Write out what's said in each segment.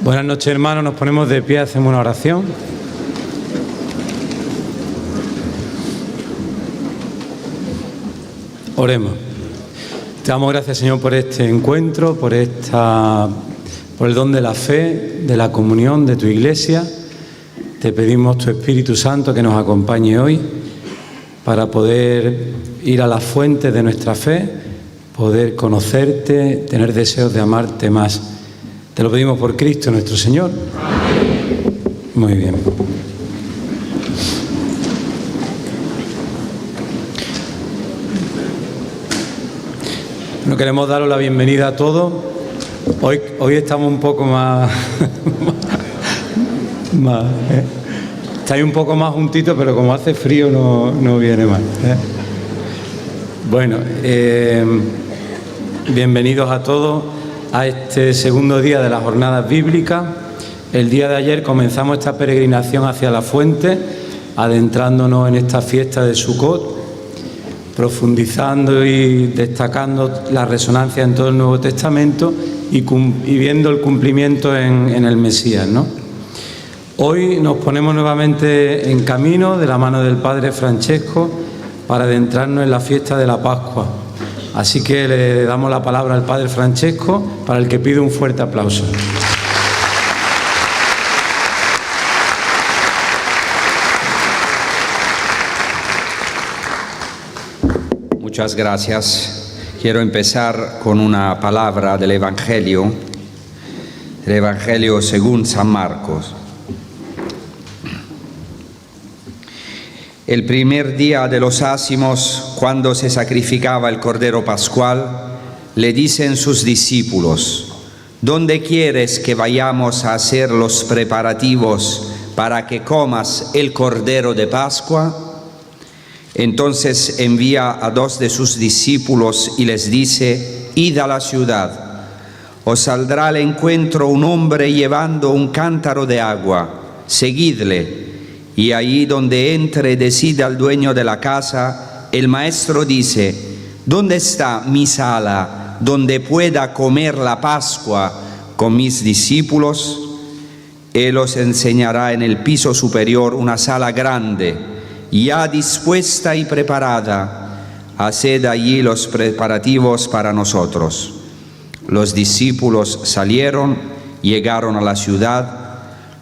Buenas noches, hermanos. Nos ponemos de pie, hacemos una oración. Oremos. Te damos gracias, Señor, por este encuentro, por el don de la fe, de la comunión de tu Iglesia. Te pedimos tu Espíritu Santo que nos acompañe hoy para poder ir a la fuente de nuestra fe, poder conocerte, tener deseos de amarte más. Te lo pedimos por Cristo nuestro Señor. Amén. Muy bien. Bueno, queremos daros la bienvenida a todos. Hoy estamos un poco más... Estáis un poco más juntitos, pero como hace frío no viene mal. Bueno, bienvenidos a todos a este segundo día de las jornadas bíblicas. El día de ayer comenzamos esta peregrinación hacia la fuente, adentrándonos en esta fiesta de Sukkot, profundizando y destacando la resonancia en todo el Nuevo Testamento y viendo el cumplimiento en el Mesías, ¿no? Hoy nos ponemos nuevamente en camino de la mano del Padre Francesco para adentrarnos en la fiesta de la Pascua. Así que le damos la palabra al Padre Francesco, para el que pido un fuerte aplauso. Muchas gracias. Quiero empezar con una palabra del Evangelio según San Marcos. El primer día de los ázimos, cuando se sacrificaba el Cordero Pascual, le dicen sus discípulos: ¿dónde quieres que vayamos a hacer los preparativos para que comas el Cordero de Pascua? Entonces envía a 2 de sus discípulos y les dice: id a la ciudad, os saldrá al encuentro un hombre llevando un cántaro de agua, seguidle. Y allí donde entre, decide al dueño de la casa: el maestro dice, ¿dónde está mi sala donde pueda comer la Pascua con mis discípulos? Él os enseñará en el piso superior una sala grande, ya dispuesta y preparada. Haced allí los preparativos para nosotros. Los discípulos salieron, llegaron a la ciudad,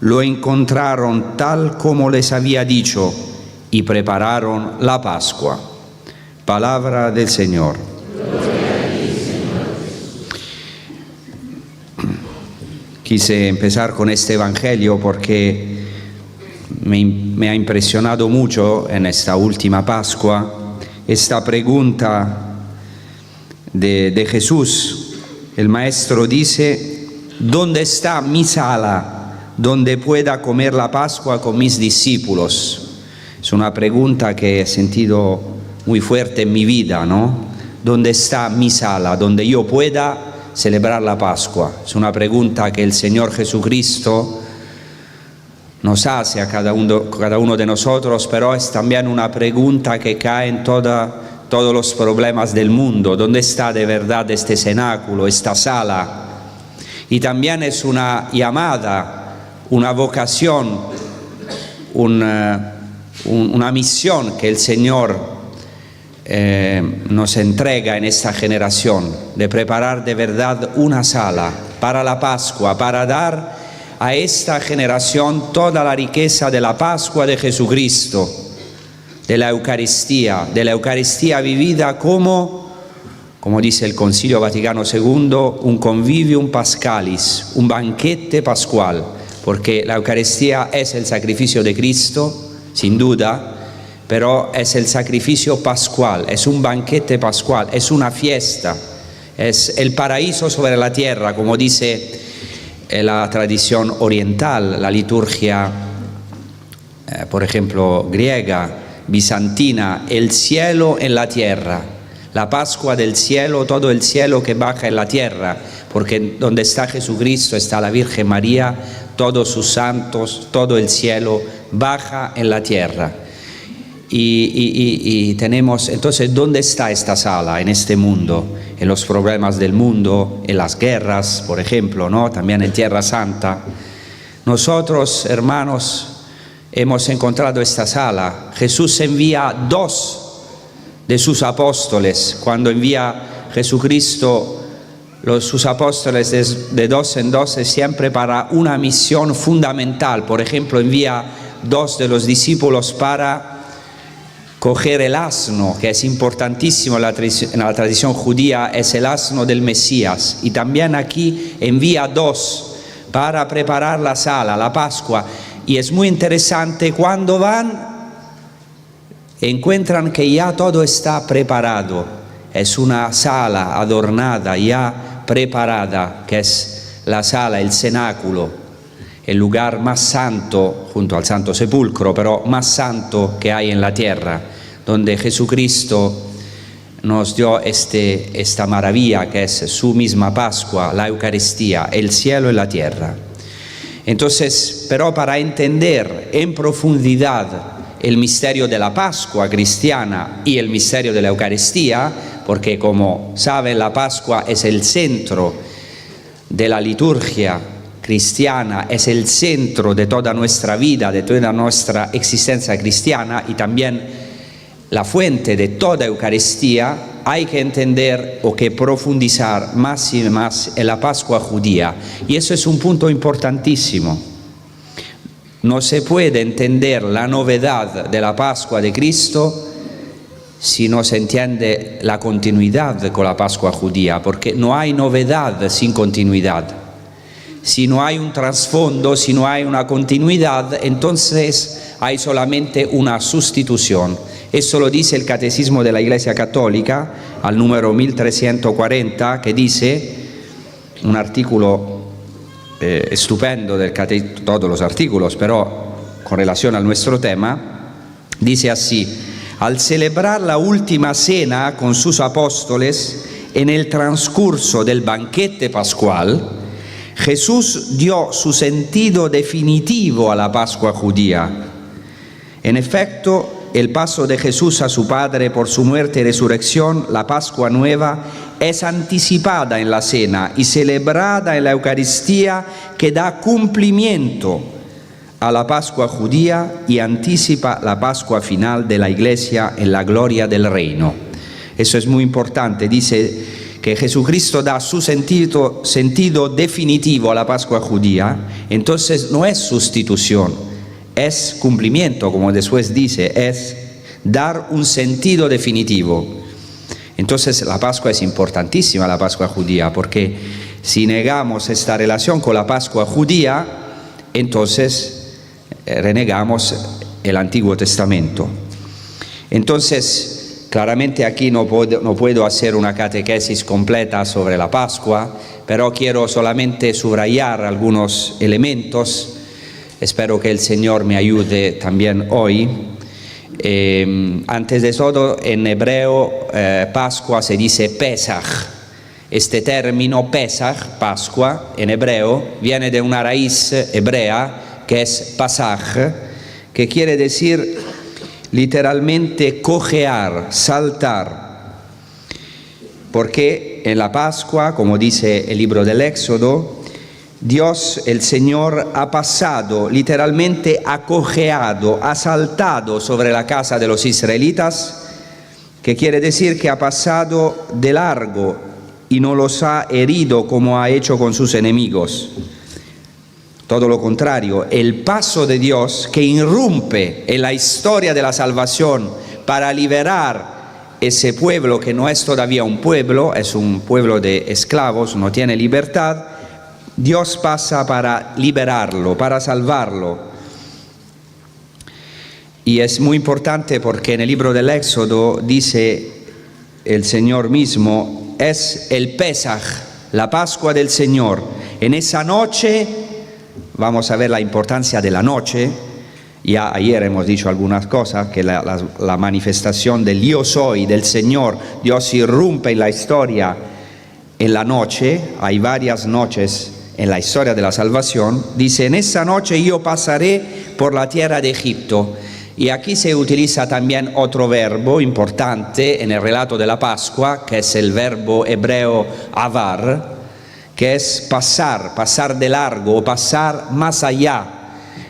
lo encontraron tal como les había dicho y prepararon la Pascua. Palabra del Señor. Quise empezar con este Evangelio porque me ha impresionado mucho en esta última Pascua esta pregunta de Jesús. El Maestro dice: ¿dónde está mi sala donde pueda comer la Pascua con mis discípulos? Es una pregunta que he sentido muy fuerte en mi vida, ¿no? ¿Dónde está mi sala donde yo pueda celebrar la Pascua? Es una pregunta que el Señor Jesucristo nos hace a cada uno de nosotros, pero es también una pregunta que cae en todos los problemas del mundo. ¿Dónde está de verdad este cenáculo, esta sala? Y también es una llamada, una vocación, una misión que el Señor nos entrega en esta generación, de preparar de verdad una sala para la Pascua, para dar a esta generación toda la riqueza de la Pascua de Jesucristo, de la Eucaristía vivida como dice el Concilio Vaticano II, un convivium pascalis, un banquete pascual. Porque la Eucaristía es el sacrificio de Cristo, sin duda, pero es el sacrificio pascual, es un banquete pascual, es una fiesta, es el paraíso sobre la tierra, como dice la tradición oriental, la liturgia, por ejemplo, griega, bizantina, el cielo en la tierra, la Pascua del cielo, todo el cielo que baja en la tierra, porque donde está Jesucristo está la Virgen María, todos sus santos, todo el cielo baja en la tierra. Y tenemos, entonces, ¿dónde está esta sala en este mundo? En los problemas del mundo, en las guerras, por ejemplo, ¿no? También en Tierra Santa. Nosotros, hermanos, hemos encontrado esta sala. Jesús envía 2 de sus apóstoles. Cuando envía Jesucristo sus apóstoles de 2 en 2 es siempre para una misión fundamental. Por ejemplo, envía 2 de los discípulos para coger el asno, que es importantísimo en la tradición judía, es el asno del Mesías. Y también aquí envía 2 para preparar la sala, la Pascua. Y es muy interesante, cuando van, encuentran que ya todo está preparado. Es una sala adornada, ya preparada, que es la sala, el cenáculo, el lugar más santo, junto al Santo Sepulcro, pero más santo que hay en la tierra, donde Jesucristo nos dio esta maravilla que es su misma Pascua, la Eucaristía, el cielo y la tierra. Entonces, pero para entender en profundidad el misterio de la Pascua cristiana y el misterio de la Eucaristía, porque como saben, la Pascua es el centro de la liturgia cristiana, es el centro de toda nuestra vida, de toda nuestra existencia cristiana y también la fuente de toda Eucaristía, hay que entender o que profundizar más y más en la Pascua judía. Y eso es un punto importantísimo. No se puede entender la novedad de la Pascua de Cristo si no se entiende la continuidad con la Pascua judía, porque no hay novedad sin continuidad. Si no hay un trasfondo, si no hay una continuidad, entonces hay solamente una sustitución. Eso lo dice el Catecismo de la Iglesia Católica, al número 1340, que dice, un artículo estupendo todos los artículos, pero con relación a nuestro tema, dice así: al celebrar la última cena con sus apóstoles, en el transcurso del banquete pascual, Jesús dio su sentido definitivo a la Pascua judía. En efecto, el paso de Jesús a su Padre por su muerte y resurrección, la Pascua nueva, es anticipada en la cena y celebrada en la Eucaristía, que da cumplimiento a la Pascua judía y anticipa la Pascua final de la Iglesia en la gloria del reino. Eso es muy importante. Dice que Jesucristo da su sentido definitivo a la Pascua judía, entonces no es sustitución, es cumplimiento, como después dice, es dar un sentido definitivo. Entonces la Pascua es importantísima, la Pascua judía, porque si negamos esta relación con la Pascua judía, entonces renegamos el Antiguo Testamento. Entonces, claramente aquí no puedo hacer una catequesis completa sobre la Pascua, pero quiero solamente subrayar algunos elementos. Espero que el Señor me ayude también hoy. Antes de todo, en hebreo, Pascua se dice Pesach. Este término Pesach, Pascua, en hebreo, viene de una raíz hebrea que es Pasaj, que quiere decir literalmente cojear, saltar. Porque en la Pascua, como dice el libro del Éxodo, Dios, el Señor, ha pasado, literalmente ha cojeado, ha saltado sobre la casa de los israelitas, que quiere decir que ha pasado de largo y no los ha herido como ha hecho con sus enemigos. Todo lo contrario, el paso de Dios que irrumpe en la historia de la salvación para liberar ese pueblo que no es todavía un pueblo, es un pueblo de esclavos, no tiene libertad. Dios pasa para liberarlo, para salvarlo. Y es muy importante porque en el libro del Éxodo dice el Señor mismo, es el Pesaj, la Pascua del Señor. En esa noche, vamos a ver la importancia de la noche. Ya ayer hemos dicho algunas cosas, que la manifestación del Yo Soy, del Señor, Dios irrumpe en la historia en la noche. Hay varias noches en la historia de la salvación. Dice, en esa noche yo pasaré por la tierra de Egipto. Y aquí se utiliza también otro verbo importante en el relato de la Pascua, que es el verbo hebreo avar, que es pasar, pasar de largo o pasar más allá.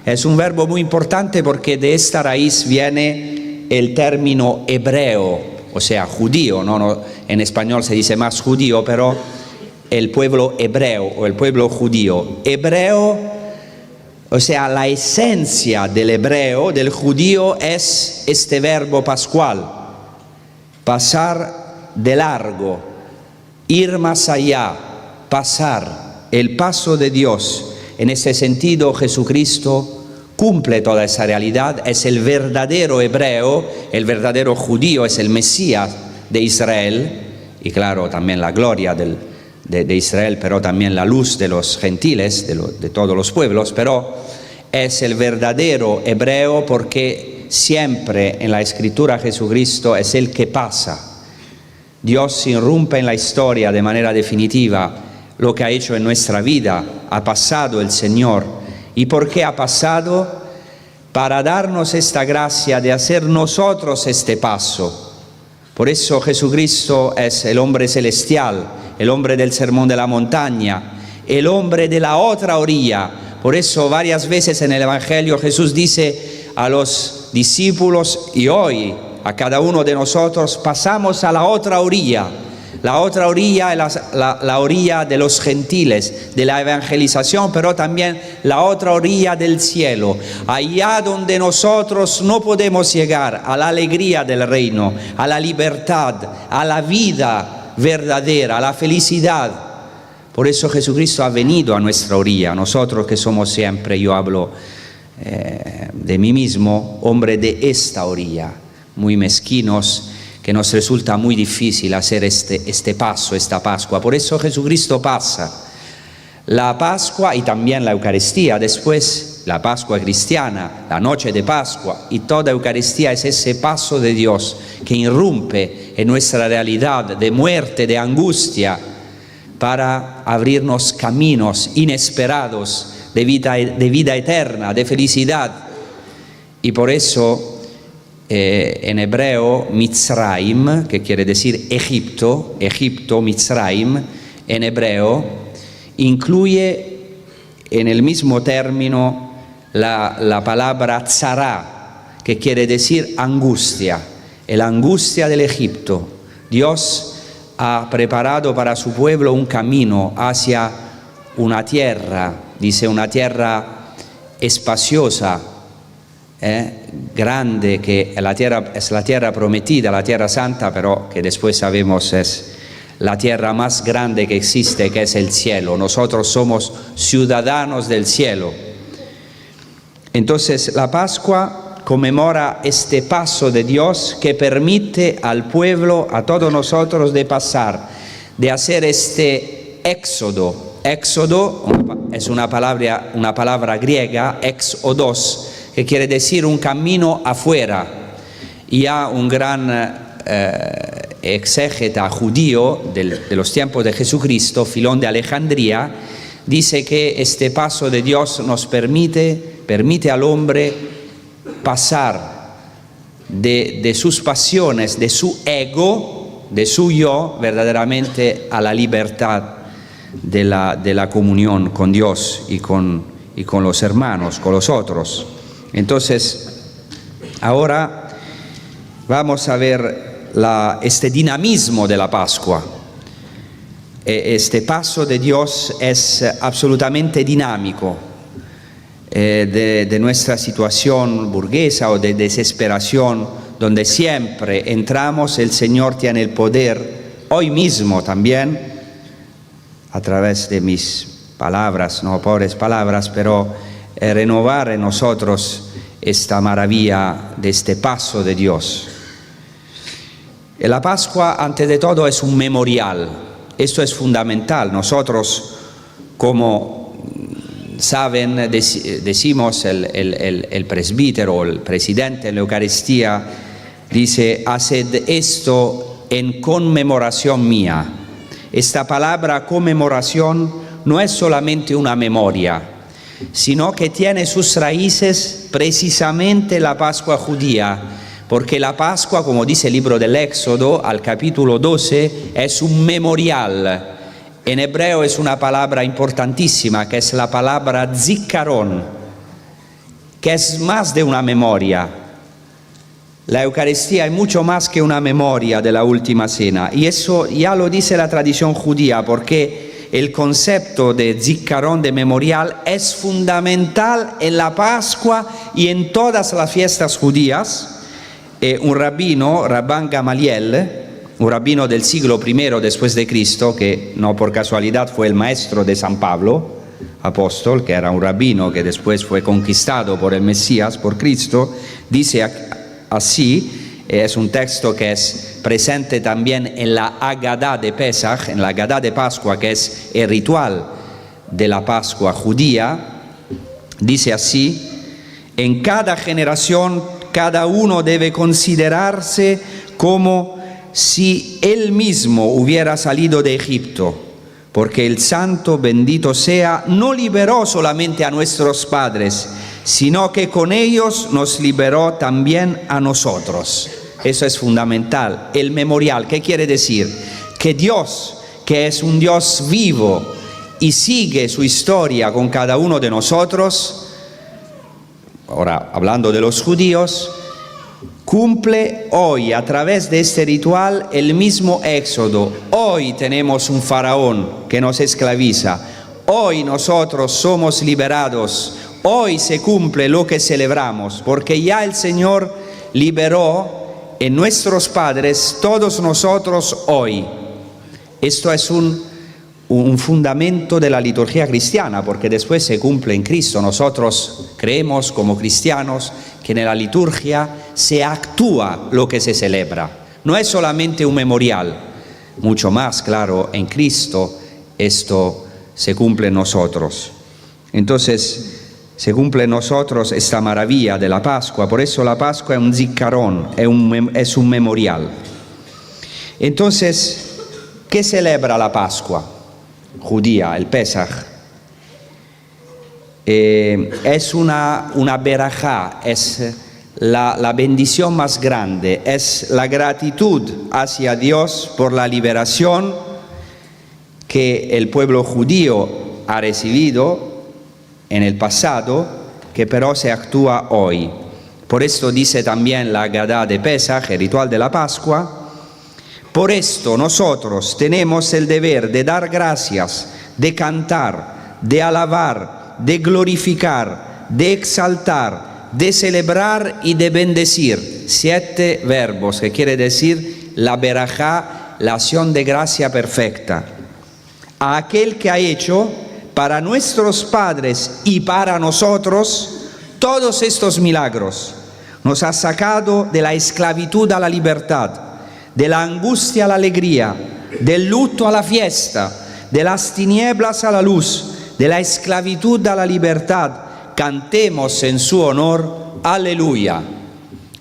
Es un verbo muy importante porque de esta raíz viene el término hebreo, o sea, judío, ¿no? En español se dice más judío, pero el pueblo hebreo o el pueblo judío. Hebreo, o sea, la esencia del hebreo, del judío, es este verbo pascual, pasar de largo, ir más allá, pasar, el paso de Dios. En ese sentido, Jesucristo cumple toda esa realidad, es el verdadero hebreo, el verdadero judío, es el Mesías de Israel, y claro, también la gloria de Israel, pero también la luz de los gentiles, de todos los pueblos, pero es el verdadero hebreo porque siempre en la Escritura Jesucristo es el que pasa. Dios irrumpe en la historia de manera definitiva. Lo que ha hecho en nuestra vida, ha pasado el Señor. ¿Y por qué ha pasado? Para darnos esta gracia de hacer nosotros este paso. Por eso Jesucristo es el hombre celestial, el hombre del sermón de la montaña, el hombre de la otra orilla. Por eso varias veces en el Evangelio Jesús dice a los discípulos y hoy a cada uno de nosotros, pasamos a la otra orilla. La otra orilla es la orilla de los gentiles, de la evangelización, pero también la otra orilla del cielo, allá donde nosotros no podemos llegar, a la alegría del reino, a la libertad, a la vida verdadera, a la felicidad. Por eso Jesucristo ha venido a nuestra orilla, nosotros que somos siempre, yo hablo de mí mismo, hombre de esta orilla, muy mezquinos, que nos resulta muy difícil hacer este paso, esta Pascua. Por eso Jesucristo pasa. La Pascua y también la Eucaristía, después la Pascua cristiana, la noche de Pascua y toda Eucaristía es ese paso de Dios que irrumpe en nuestra realidad de muerte, de angustia, para abrirnos caminos inesperados de vida eterna, de felicidad. Y por eso en hebreo Mitzrayim, que quiere decir Egipto, Mitzrayim, en hebreo, incluye en el mismo término la palabra tzara, que quiere decir angustia, la angustia del Egipto. Dios ha preparado para su pueblo un camino hacia una tierra, dice una tierra espaciosa, grande, que es la tierra prometida, la tierra santa, pero que después sabemos es la tierra más grande que existe, que es el cielo. Nosotros somos ciudadanos del cielo. Entonces la Pascua conmemora este paso de Dios que permite al pueblo, a todos nosotros, de pasar, de hacer este éxodo. Éxodo es una palabra griega, exodos, que quiere decir un camino afuera. Y a un gran exégeta judío de los tiempos de Jesucristo, Filón de Alejandría, dice que este paso de Dios nos permite al hombre pasar de sus pasiones, de su ego, de su yo, verdaderamente a la libertad de la comunión con Dios y con los hermanos, con los otros. Entonces, ahora vamos a ver este dinamismo de la Pascua. Este paso de Dios es absolutamente dinámico. De nuestra situación burguesa o de desesperación, donde siempre entramos, el Señor tiene el poder, hoy mismo también, a través de mis palabras, no pobres palabras, pero renovar en nosotros esta maravilla de este paso de Dios. La Pascua, antes de todo, es un memorial. Esto es fundamental. Nosotros, como saben, decimos el presbítero, el presidente de la Eucaristía, dice, haced esto en conmemoración mía. Esta palabra conmemoración no es solamente una memoria, sino que tiene sus raíces precisamente en la Pascua judía, porque la Pascua, como dice el libro del Éxodo, al capítulo 12, es un memorial. En hebreo es una palabra importantísima, que es la palabra zikaron, que es más de una memoria. La Eucaristía es mucho más que una memoria de la última cena, y eso ya lo dice la tradición judía, porque el concepto de zikaron, de memorial, es fundamental en la Pascua y en todas las fiestas judías. Un rabino, Rabban Gamaliel, un rabino del siglo I después de Cristo, que no por casualidad fue el maestro de San Pablo, apóstol, que era un rabino que después fue conquistado por el Mesías, por Cristo, dice así, es un texto que es presente también en la Agadá de Pesach, en la Agadá de Pascua, que es el ritual de la Pascua judía, dice así: en cada generación cada uno debe considerarse como si él mismo hubiera salido de Egipto, porque el Santo, bendito sea, no liberó solamente a nuestros padres, sino que con ellos nos liberó también a nosotros. Eso es fundamental. El memorial, ¿qué quiere decir? Que Dios, que es un Dios vivo y sigue su historia con cada uno de nosotros, ahora hablando de los judíos, cumple hoy a través de este ritual el mismo éxodo. Hoy tenemos un faraón que nos esclaviza. Hoy nosotros somos liberados. Hoy se cumple lo que celebramos, porque ya el Señor liberó en nuestros padres, todos nosotros hoy. Esto es un fundamento de la liturgia cristiana, porque después se cumple en Cristo. Nosotros creemos como cristianos que en la liturgia se actúa lo que se celebra. No es solamente un memorial, mucho más, claro, en Cristo esto se cumple en nosotros. Entonces, se cumple en nosotros esta maravilla de la Pascua. Por eso la Pascua es un zikaron, es un memorial. Entonces, ¿qué celebra la Pascua judía, el Pesach? Es una berajá, es la bendición más grande, es la gratitud hacia Dios por la liberación que el pueblo judío ha recibido en el pasado, que pero se actúa hoy. Por esto dice también la Agadá de Pesach, el ritual de la Pascua: por esto nosotros tenemos el deber de dar gracias, de cantar, de alabar, de glorificar, de exaltar, de celebrar y de bendecir. 7 verbos que quiere decir la berajá, la acción de gracia perfecta. A aquel que ha hecho para nuestros padres y para nosotros todos estos milagros. Nos ha sacado de la esclavitud a la libertad, de la angustia a la alegría, del luto a la fiesta, de las tinieblas a la luz, de la esclavitud a la libertad. Cantemos en su honor, aleluya.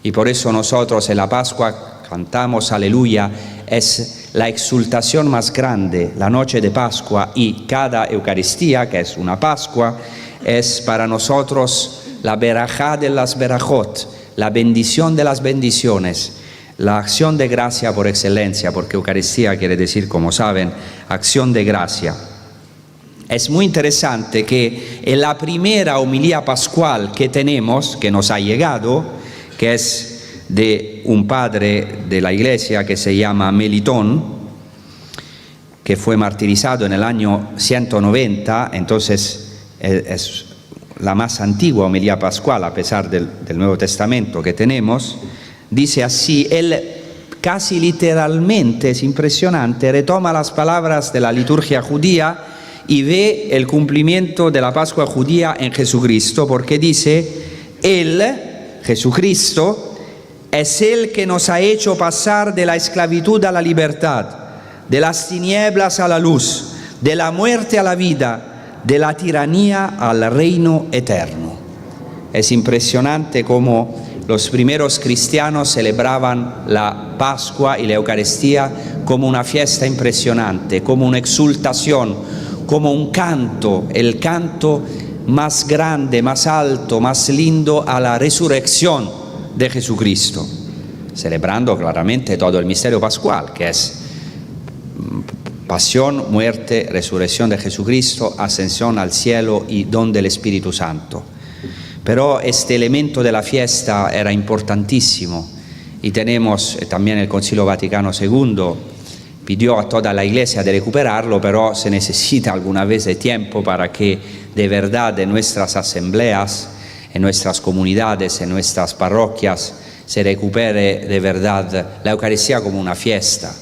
Y por eso nosotros en la Pascua cantamos aleluya. Es la exultación más grande, la noche de Pascua, y cada Eucaristía, que es una Pascua, es para nosotros la berajá de las berajot, la bendición de las bendiciones, la acción de gracia por excelencia, porque Eucaristía quiere decir, como saben, acción de gracia. Es muy interesante que en la primera homilía pascual que tenemos, que nos ha llegado, que es de un padre de la iglesia que se llama Melitón, que fue martirizado en el año 190, entonces es la más antigua homilía pascual a pesar del Nuevo Testamento que tenemos. Dice así, él casi literalmente, es impresionante, retoma las palabras de la liturgia judía y ve el cumplimiento de la Pascua judía en Jesucristo, porque dice: Él, Jesucristo, es el que nos ha hecho pasar de la esclavitud a la libertad, de las tinieblas a la luz, de la muerte a la vida, de la tiranía al reino eterno. Es impresionante cómo los primeros cristianos celebraban la Pascua y la Eucaristía como una fiesta impresionante, como una exultación, como un canto, el canto más grande, más alto, más lindo a la resurrección de Jesucristo, celebrando claramente todo el misterio pascual, que es pasión, muerte, resurrección de Jesucristo, ascensión al cielo y don del Espíritu Santo. Pero este elemento de la fiesta era importantísimo y tenemos también el Concilio Vaticano II pidió a toda la Iglesia de recuperarlo, pero se necesita alguna vez de tiempo para que de verdad en nuestras asambleas, en nuestras comunidades, en nuestras parroquias, se recupere de verdad la Eucaristía como una fiesta,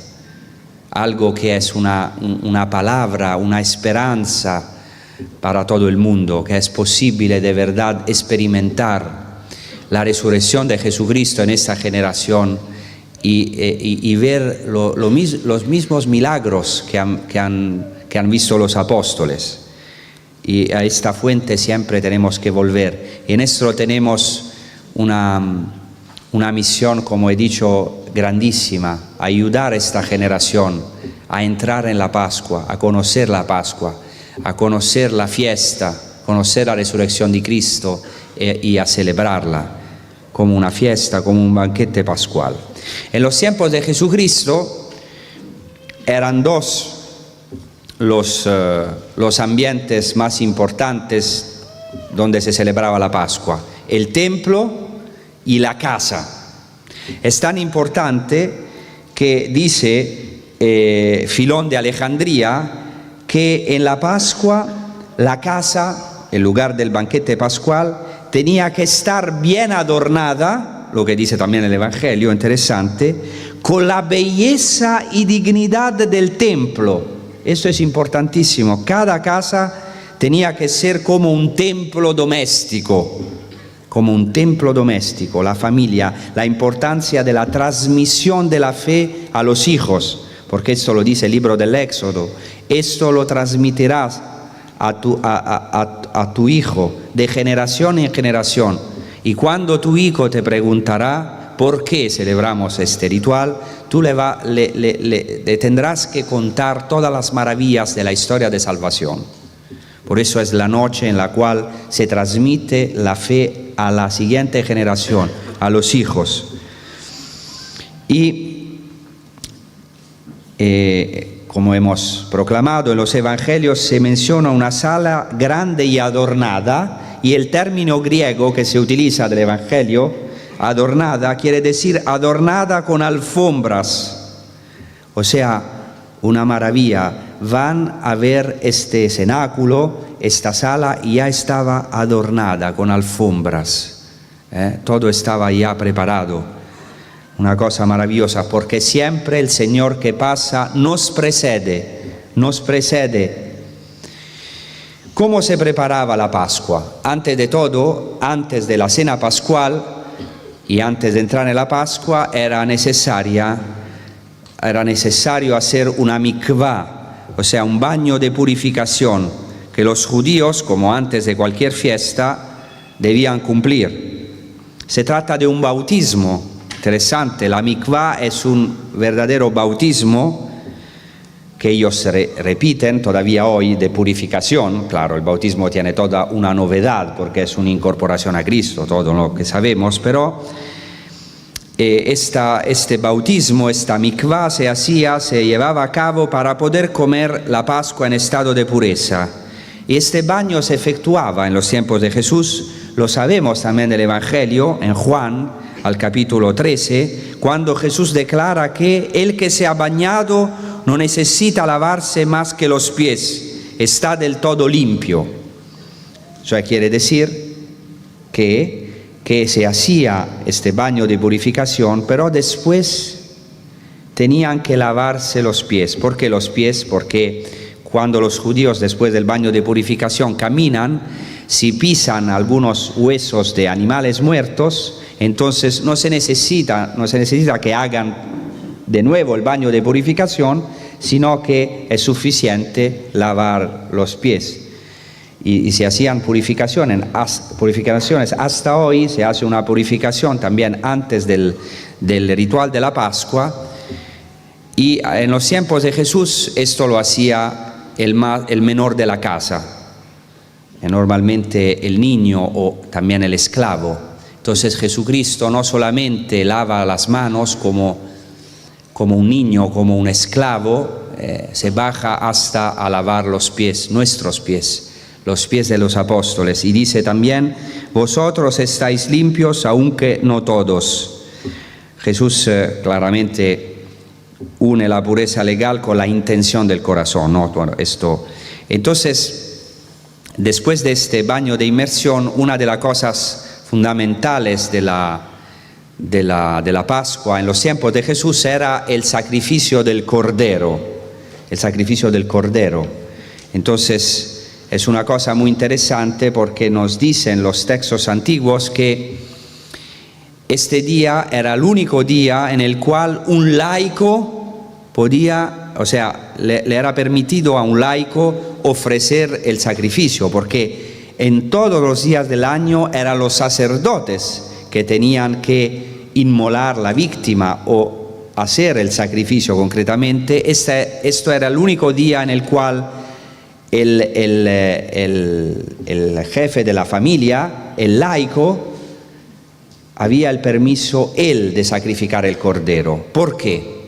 algo que es una palabra, una esperanza para todo el mundo, que es posible de verdad experimentar la resurrección de Jesucristo en esta generación y ver los mismos milagros que han visto los apóstoles. Y a esta fuente siempre tenemos que volver. Y en esto tenemos una misión, como he dicho, grandísima: ayudar a esta generación a entrar en la Pascua, a conocer la Pascua, a conocer la fiesta, conocer la resurrección de Cristo y a celebrarla como una fiesta, como un banquete pascual. En los tiempos de Jesucristo eran dos los ambientes más importantes donde se celebraba la Pascua: el templo y la casa. Es tan importante que dice Filón de Alejandría que en la Pascua la casa, el lugar del banquete pascual, tenía que estar bien adornada, lo que dice también el Evangelio, interesante, con la belleza y dignidad del templo. Esto es importantísimo. Cada casa tenía que ser como un templo doméstico, como un templo doméstico. La familia, la importancia de la transmisión de la fe a los hijos, porque esto lo dice el libro del Éxodo: esto lo transmitirás a tu hijo de generación en generación, y cuando tu hijo te preguntará por qué celebramos este ritual, tú le tendrás que contar todas las maravillas de la historia de salvación. Por eso es la noche en la cual se transmite la fe a la siguiente generación, a los hijos. Y como hemos proclamado en los evangelios, se menciona una sala grande y adornada, y el término griego que se utiliza del evangelio, adornada, quiere decir adornada con alfombras. O sea, una maravilla. Van a ver este cenáculo, esta sala, y ya estaba adornada con alfombras. Todo estaba ya preparado. Una cosa maravillosa, porque siempre el Señor que pasa nos precede. ¿Cómo se preparaba la Pascua? Antes de todo, antes de la cena pascual y antes de entrar en la Pascua, era necesario hacer una mikvah, o sea, un baño de purificación, que los judíos, como antes de cualquier fiesta, debían cumplir. Se trata de un bautismo. Interesante, la mikvah es un verdadero bautismo que ellos repiten todavía hoy, de purificación. Claro, el bautismo tiene toda una novedad porque es una incorporación a Cristo, todo lo que sabemos, pero este bautismo, esta mikvah se llevaba a cabo para poder comer la Pascua en estado de pureza. Y este baño se efectuaba en los tiempos de Jesús, lo sabemos también del Evangelio, en Juan, al capítulo 13, cuando Jesús declara que el que se ha bañado no necesita lavarse más que los pies, está del todo limpio. O sea, quiere decir que se hacía este baño de purificación, pero después tenían que lavarse los pies. ¿Por qué los pies? Porque cuando los judíos después del baño de purificación caminan, si pisan algunos huesos de animales muertos, entonces no se necesita que hagan de nuevo el baño de purificación, sino que es suficiente lavar los pies. Y se hacían purificaciones hasta hoy. Se hace una purificación también antes del ritual de la Pascua, y en los tiempos de Jesús esto lo hacía el menor de la casa. normalmente el niño o también el esclavo. Entonces Jesucristo no solamente lava las manos como un niño, como un esclavo, se baja hasta a lavar los pies, nuestros pies, los pies de los apóstoles. Y dice también, vosotros estáis limpios, aunque no todos. Jesús claramente une la pureza legal con la intención del corazón, ¿no? Bueno, esto. Entonces, después de este baño de inmersión, una de las cosas fundamentales de la Pascua en los tiempos de Jesús era el sacrificio del cordero, Entonces, es una cosa muy interesante porque nos dicen los textos antiguos que este día era el único día en el cual un laico podía, o sea, le era permitido a un laico ofrecer el sacrificio, porque en todos los días del año eran los sacerdotes que tenían que inmolar la víctima o hacer el sacrificio concretamente. Esto era el único día en el cual el jefe de la familia, el laico, había el permiso él de sacrificar el cordero. ¿Por qué?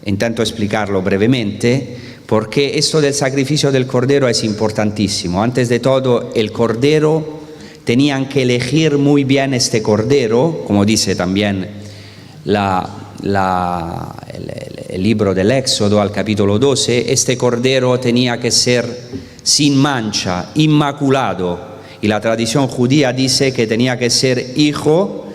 Intento explicarlo brevemente, porque esto del sacrificio del cordero es importantísimo. Antes de todo, el cordero, tenían que elegir muy bien este cordero, como dice también el libro del Éxodo al capítulo 12, este cordero tenía que ser sin mancha, inmaculado, y la tradición judía dice que tenía que ser hijo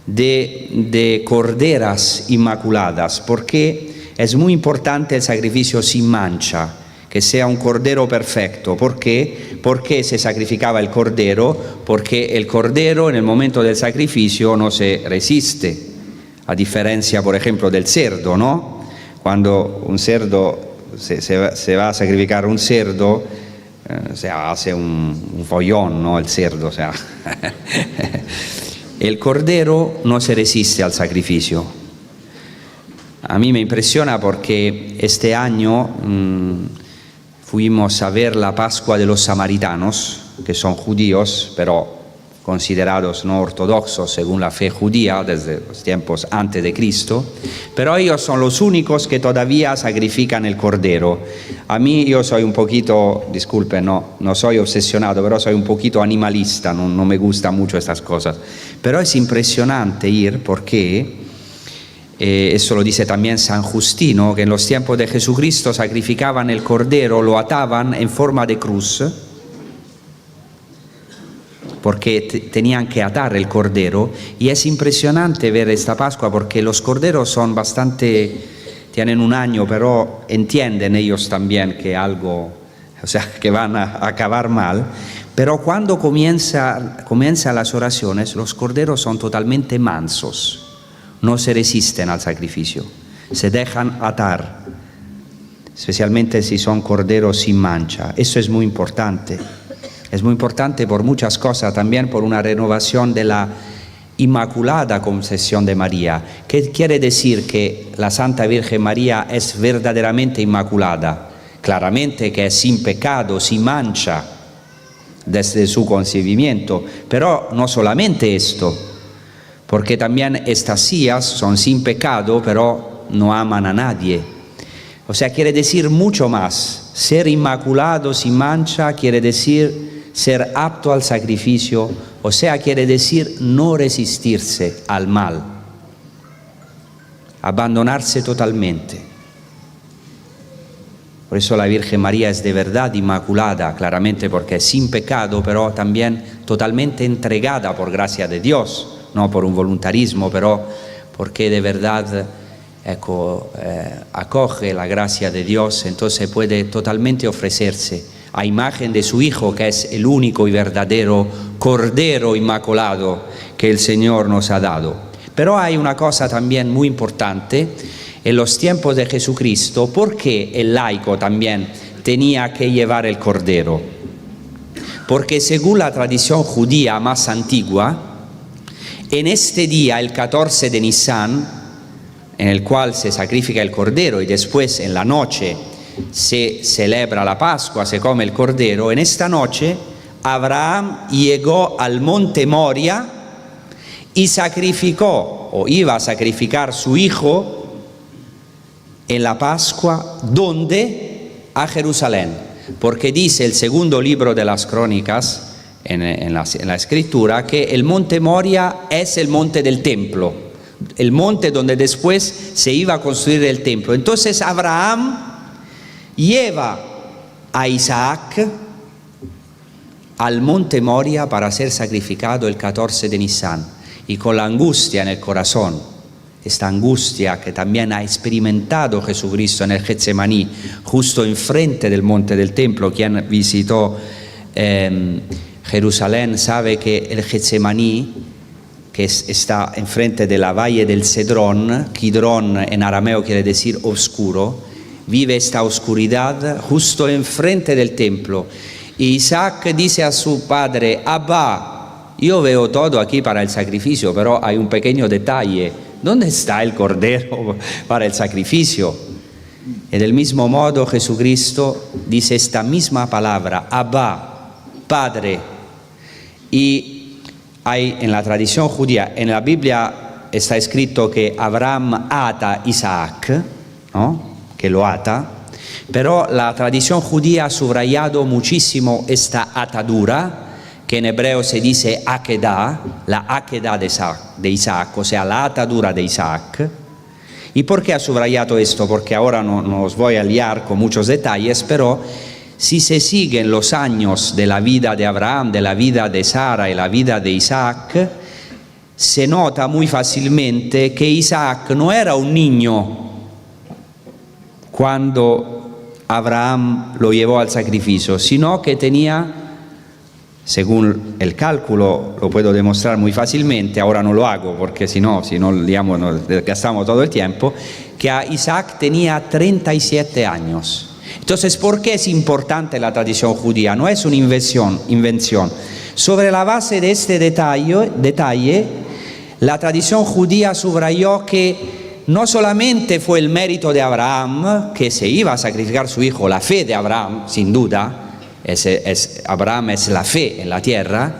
de corderas inmaculadas, porque es muy importante el sacrificio sin mancha, que sea un cordero perfecto. ¿Por qué? ¿Por qué se sacrificaba el cordero? Porque el cordero en el momento del sacrificio no se resiste, a diferencia, por ejemplo, del cerdo, ¿no? Cuando un cerdo se va a sacrificar un cerdo, se hace un follón, ¿no? El cerdo, o sea. El cordero no se resiste al sacrificio. A mí me impresiona porque este año fuimos a ver la Pascua de los samaritanos, que son judíos, pero considerados no ortodoxos según la fe judía desde los tiempos antes de Cristo, pero ellos son los únicos que todavía sacrifican el cordero. A mí, yo soy un poquito, disculpen, no soy obsesionado, pero soy un poquito animalista, no me gustan mucho estas cosas, pero es impresionante ir porque, eso lo dice también San Justino, que en los tiempos de Jesucristo sacrificaban el cordero, lo ataban en forma de cruz, porque tenían que atar el cordero, y es impresionante ver esta Pascua porque los corderos son tienen un año, pero entienden ellos también que algo, o sea, que van a acabar mal, pero cuando comienzan las oraciones, los corderos son totalmente mansos, no se resisten al sacrificio, se dejan atar, especialmente si son corderos sin mancha. Eso es muy importante. Es muy importante por muchas cosas, también por una renovación de la Inmaculada Concepción de María. ¿Qué quiere decir que la Santa Virgen María es verdaderamente inmaculada? Claramente que es sin pecado, sin mancha, desde su concebimiento. Pero no solamente esto, porque también estas sillas son sin pecado, pero no aman a nadie. O sea, quiere decir mucho más. Ser inmaculado, sin mancha, quiere decir ser apto al sacrificio, o sea, quiere decir no resistirse al mal, abandonarse totalmente. Por eso la Virgen María es de verdad inmaculada, claramente porque es sin pecado, pero también totalmente entregada por gracia de Dios, no por un voluntarismo, pero porque de verdad acoge la gracia de Dios, entonces puede totalmente ofrecerse a imagen de su Hijo, que es el único y verdadero Cordero Inmaculado que el Señor nos ha dado. Pero hay una cosa también muy importante en los tiempos de Jesucristo. ¿Por qué el laico también tenía que llevar el Cordero? Porque según la tradición judía más antigua, en este día, el 14 de Nisan, en el cual se sacrifica el Cordero y después en la noche se celebra la Pascua, se come el Cordero, en esta noche Abraham llegó al monte Moria y sacrificó, o iba a sacrificar su hijo en la Pascua, ¿dónde? A Jerusalén. Porque dice el segundo libro de las Crónicas, en la Escritura, que el monte Moria es el monte del templo, el monte donde después se iba a construir el templo. Entonces Abraham lleva a Isaac al monte Moria para ser sacrificado el 14 de Nisan, y con la angustia en el corazón, esta angustia que también ha experimentado Jesucristo en el Getsemaní, justo enfrente del monte del templo. Quien visitó Jerusalén sabe que el Getsemaní, que está enfrente de la valle del Cedrón, Kidrón en arameo quiere decir oscuro, vive esta oscuridad justo enfrente del templo. Y Isaac dice a su padre: Abba, yo veo todo aquí para el sacrificio, pero hay un pequeño detalle. ¿Dónde está el cordero para el sacrificio? Y del mismo modo Jesucristo dice esta misma palabra, Abba, Padre. Y hay en la tradición judía, en la Biblia está escrito que Abraham ata a Isaac, ¿no? Que lo ata, pero la tradición judía ha subrayado muchísimo esta atadura, que en hebreo se dice akedah, la akedah de Isaac, o sea, la atadura de Isaac. ¿Y por qué ha subrayado esto? Porque ahora no os voy a liar con muchos detalles, pero si se siguen los años de la vida de Abraham, de la vida de Sara y la vida de Isaac, se nota muy fácilmente que Isaac no era un niño cuando Abraham lo llevó al sacrificio, sino que tenía, según el cálculo, lo puedo demostrar muy fácilmente, ahora no lo hago porque si no digamos, nos gastamos todo el tiempo, que a Isaac tenía 37 años. Entonces, ¿por qué es importante la tradición judía? No es una invención. Sobre la base de este detalle, la tradición judía subrayó que no solamente fue el mérito de Abraham, que se iba a sacrificar su hijo, la fe de Abraham, sin duda, Abraham es la fe en la tierra,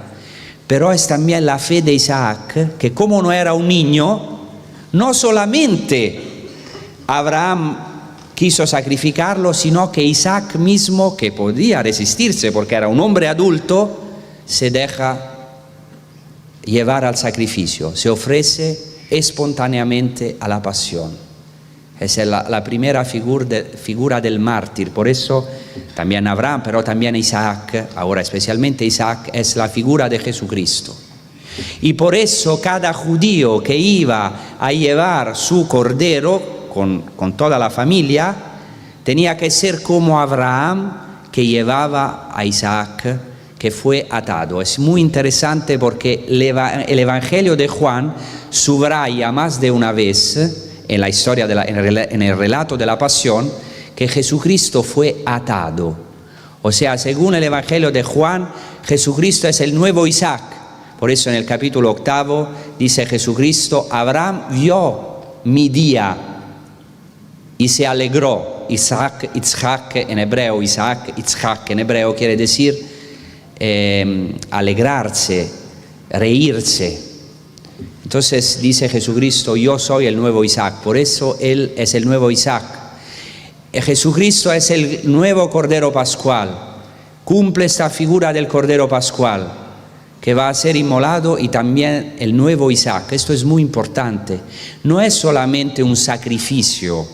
pero es también la fe de Isaac, que como no era un niño, no solamente Abraham quiso sacrificarlo, sino que Isaac mismo, que podía resistirse porque era un hombre adulto, se deja llevar al sacrificio, se ofrece espontáneamente a la pasión. Es la primera figura del mártir. Por eso también Abraham, pero también Isaac, ahora especialmente Isaac, es la figura de Jesucristo. Y por eso cada judío que iba a llevar su cordero con toda la familia, tenía que ser como Abraham, que llevaba a Isaac, que fue atado. Es muy interesante porque el Evangelio de Juan subraya más de una vez en la historia, en el relato de la pasión, que Jesucristo fue atado. O sea, según el Evangelio de Juan, Jesucristo es el nuevo Isaac. Por eso en el capítulo 8 dice Jesucristo: Abraham vio mi día y se alegró. Isaac en hebreo, Isaac en hebreo quiere decir alegrarse, reírse. Entonces dice Jesucristo: yo soy el nuevo Isaac. Por eso Él es el nuevo Isaac. Jesucristo es el nuevo Cordero Pascual. Cumple esta figura del Cordero Pascual que va a ser inmolado, y también el nuevo Isaac. Esto es muy importante. No es solamente un sacrificio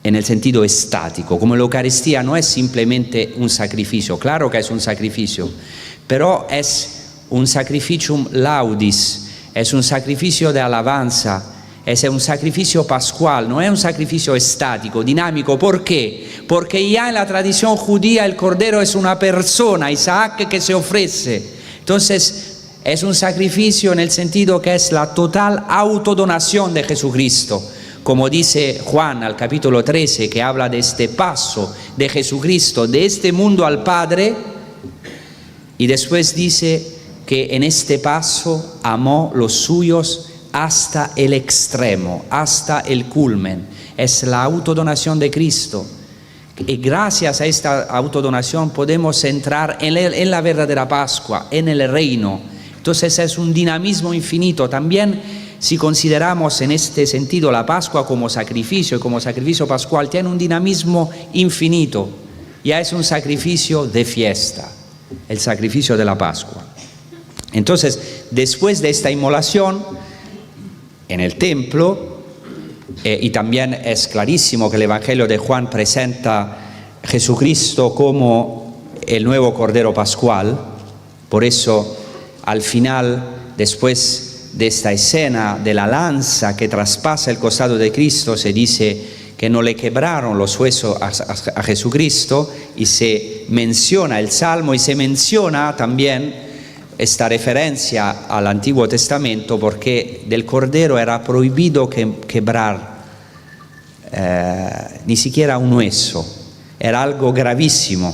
en el sentido estático, como la Eucaristía no es simplemente un sacrificio, claro que es un sacrificio, pero es un sacrificium laudis, es un sacrificio de alabanza, es un sacrificio pascual, no es un sacrificio estático, dinámico. ¿Por qué? Porque ya en la tradición judía el cordero es una persona, Isaac, que se ofrece. Entonces es un sacrificio en el sentido que es la total autodonación de Jesucristo. Como dice Juan al capítulo 13, que habla de este paso de Jesucristo de este mundo al Padre, y después dice que en este paso amó los suyos hasta el extremo, hasta el culmen. Es la autodonación de Cristo, y gracias a esta autodonación podemos entrar en la verdadera Pascua, en el reino. Entonces es un dinamismo infinito. También si consideramos en este sentido la Pascua como sacrificio y como sacrificio pascual, tiene un dinamismo infinito. Ya es un sacrificio de fiesta, el sacrificio de la Pascua. Entonces, después de esta inmolación en el templo, y también es clarísimo que el Evangelio de Juan presenta a Jesucristo como el nuevo Cordero Pascual. Por eso, al final, después de esta escena de la lanza que traspasa el costado de Cristo, se dice que no le quebraron los huesos a Jesucristo, y se menciona el Salmo y se menciona también esta referencia al Antiguo Testamento, porque del Cordero era prohibido quebrar ni siquiera un hueso, era algo gravísimo.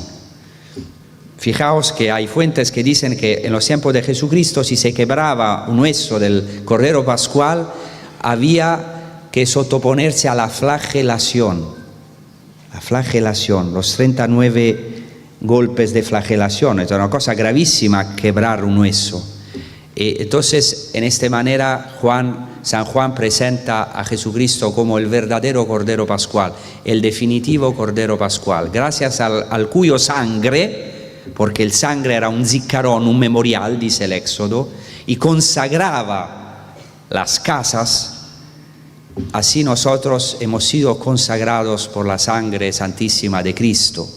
Fijaos que hay fuentes que dicen que en los tiempos de Jesucristo, si se quebraba un hueso del Cordero Pascual, había que sotoponerse a la flagelación, los 39 golpes de flagelación. Es una cosa gravísima quebrar un hueso. Entonces, en esta manera, San Juan presenta a Jesucristo como el verdadero Cordero Pascual, el definitivo Cordero Pascual, gracias al cuyo sangre, porque el sangre era un ziccarón, un memorial, dice el Éxodo, y consagraba las casas. Así nosotros hemos sido consagrados por la sangre santísima de Cristo,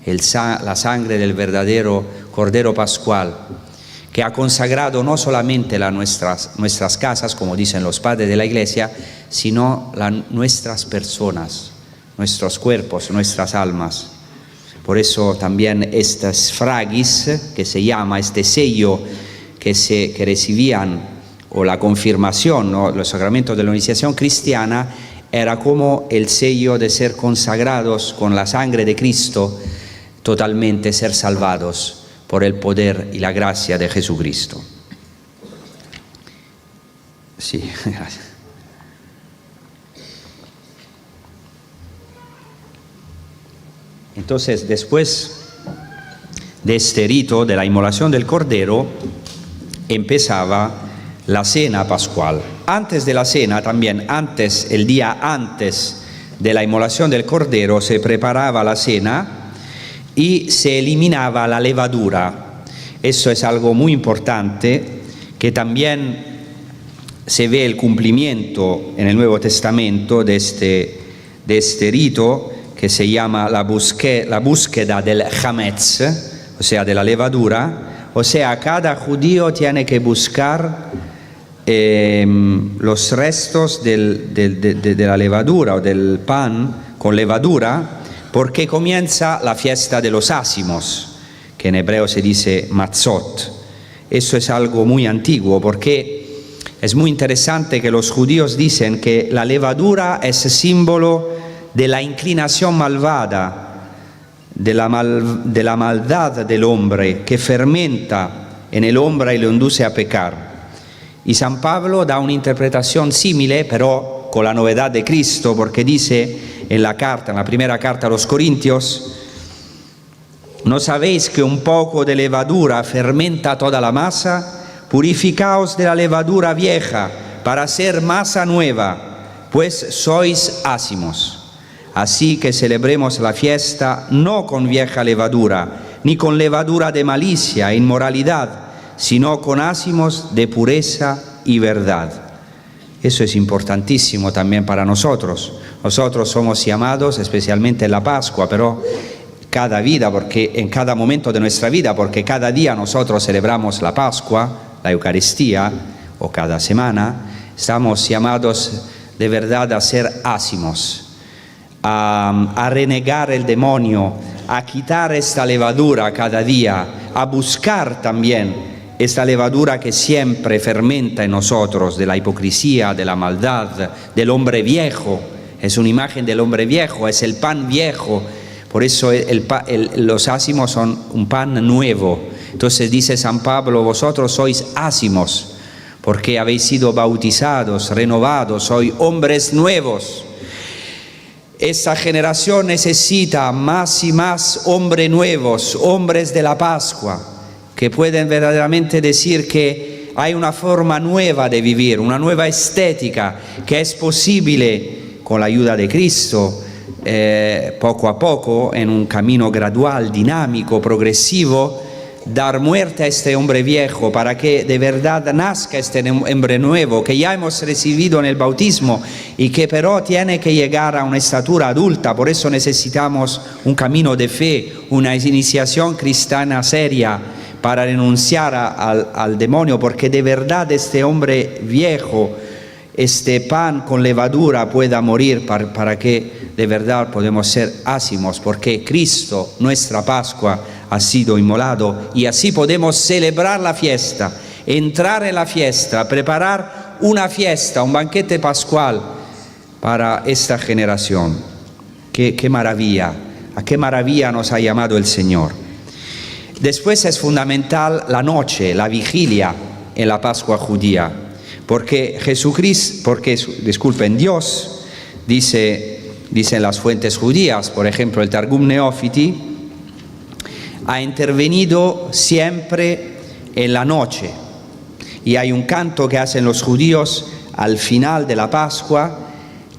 la sangre del verdadero Cordero Pascual, que ha consagrado no solamente nuestras casas, como dicen los padres de la Iglesia, sino nuestras personas, nuestros cuerpos, nuestras almas. Por eso también estas fragis, que se llama este sello que recibían, o la confirmación, ¿no?, los sacramentos de la iniciación cristiana, era como el sello de ser consagrados con la sangre de Cristo, totalmente ser salvados por el poder y la gracia de Jesucristo. Sí, gracias. Entonces, después de este rito de la inmolación del Cordero, empezaba la cena pascual. Antes de la cena, también el día antes de la inmolación del Cordero, se preparaba la cena y se eliminaba la levadura. Eso es algo muy importante, que también se ve el cumplimiento en el Nuevo Testamento de este rito, que se llama la búsqueda del hametz, o sea, de la levadura. O sea, cada judío tiene que buscar los restos de la levadura o del pan con levadura, porque comienza la fiesta de los ácimos, que en hebreo se dice matzot. Eso es algo muy antiguo, porque es muy interesante que los judíos dicen que la levadura es símbolo de la inclinación malvada, de la maldad del hombre, que fermenta en el hombre y lo induce a pecar. Y San Pablo da una interpretación simile, pero con la novedad de Cristo, porque dice en la primera carta a los Corintios: ¿no sabéis que un poco de levadura fermenta toda la masa? Purificaos de la levadura vieja para hacer masa nueva, pues sois ácimos. Así que celebremos la fiesta no con vieja levadura, ni con levadura de malicia e inmoralidad, sino con ácimos de pureza y verdad. Eso es importantísimo también para nosotros. Nosotros somos llamados, especialmente en la Pascua, pero cada vida, porque en cada momento de nuestra vida, porque cada día nosotros celebramos la Pascua, la Eucaristía, o cada semana, estamos llamados de verdad a ser ácimos, a renegar el demonio, a quitar esta levadura cada día, a buscar también esta levadura que siempre fermenta en nosotros, de la hipocresía, de la maldad, del hombre viejo. Es una imagen del hombre viejo, es el pan viejo. Por eso los ácimos son un pan nuevo. Entonces dice San Pablo: vosotros sois ácimos, porque habéis sido bautizados, renovados, sois hombres nuevos. Esta generación necesita más y más hombres nuevos, hombres de la Pascua, que pueden verdaderamente decir que hay una forma nueva de vivir, una nueva estética, que es posible con la ayuda de Cristo, poco a poco, en un camino gradual, dinámico, progresivo, dar muerte a este hombre viejo para que de verdad nazca este hombre nuevo que ya hemos recibido en el bautismo y que pero tiene que llegar a una estatura adulta. Por eso necesitamos un camino de fe, una iniciación cristiana seria para renunciar al demonio, porque de verdad este hombre viejo, este pan con levadura pueda morir para que de verdad podamos ser ácimos, porque Cristo, nuestra Pascua, ha sido inmolado y así podemos celebrar la fiesta, entrar en la fiesta, preparar una fiesta, un banquete pascual para esta generación. ¡Qué maravilla! ¿A qué maravilla nos ha llamado el Señor? Después es fundamental la noche, la vigilia en la Pascua judía, porque Dios, dicen las fuentes judías, por ejemplo el Targum Neófiti, ha intervenido siempre en la noche. Y hay un canto que hacen los judíos al final de la Pascua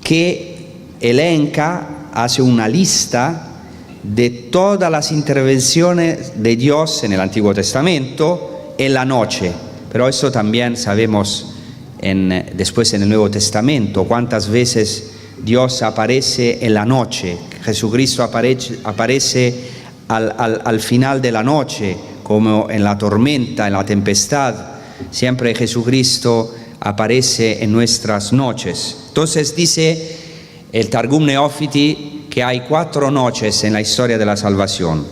que elenca, hace una lista de todas las intervenciones de Dios en el Antiguo Testamento en la noche. Pero eso también sabemos después en el Nuevo Testamento, cuántas veces Dios aparece en la noche. Jesucristo aparece al final de la noche, como en la tormenta, en la tempestad. Siempre Jesucristo aparece en nuestras noches. Entonces dice el Targum Neófiti que hay 4 noches en la historia de la salvación.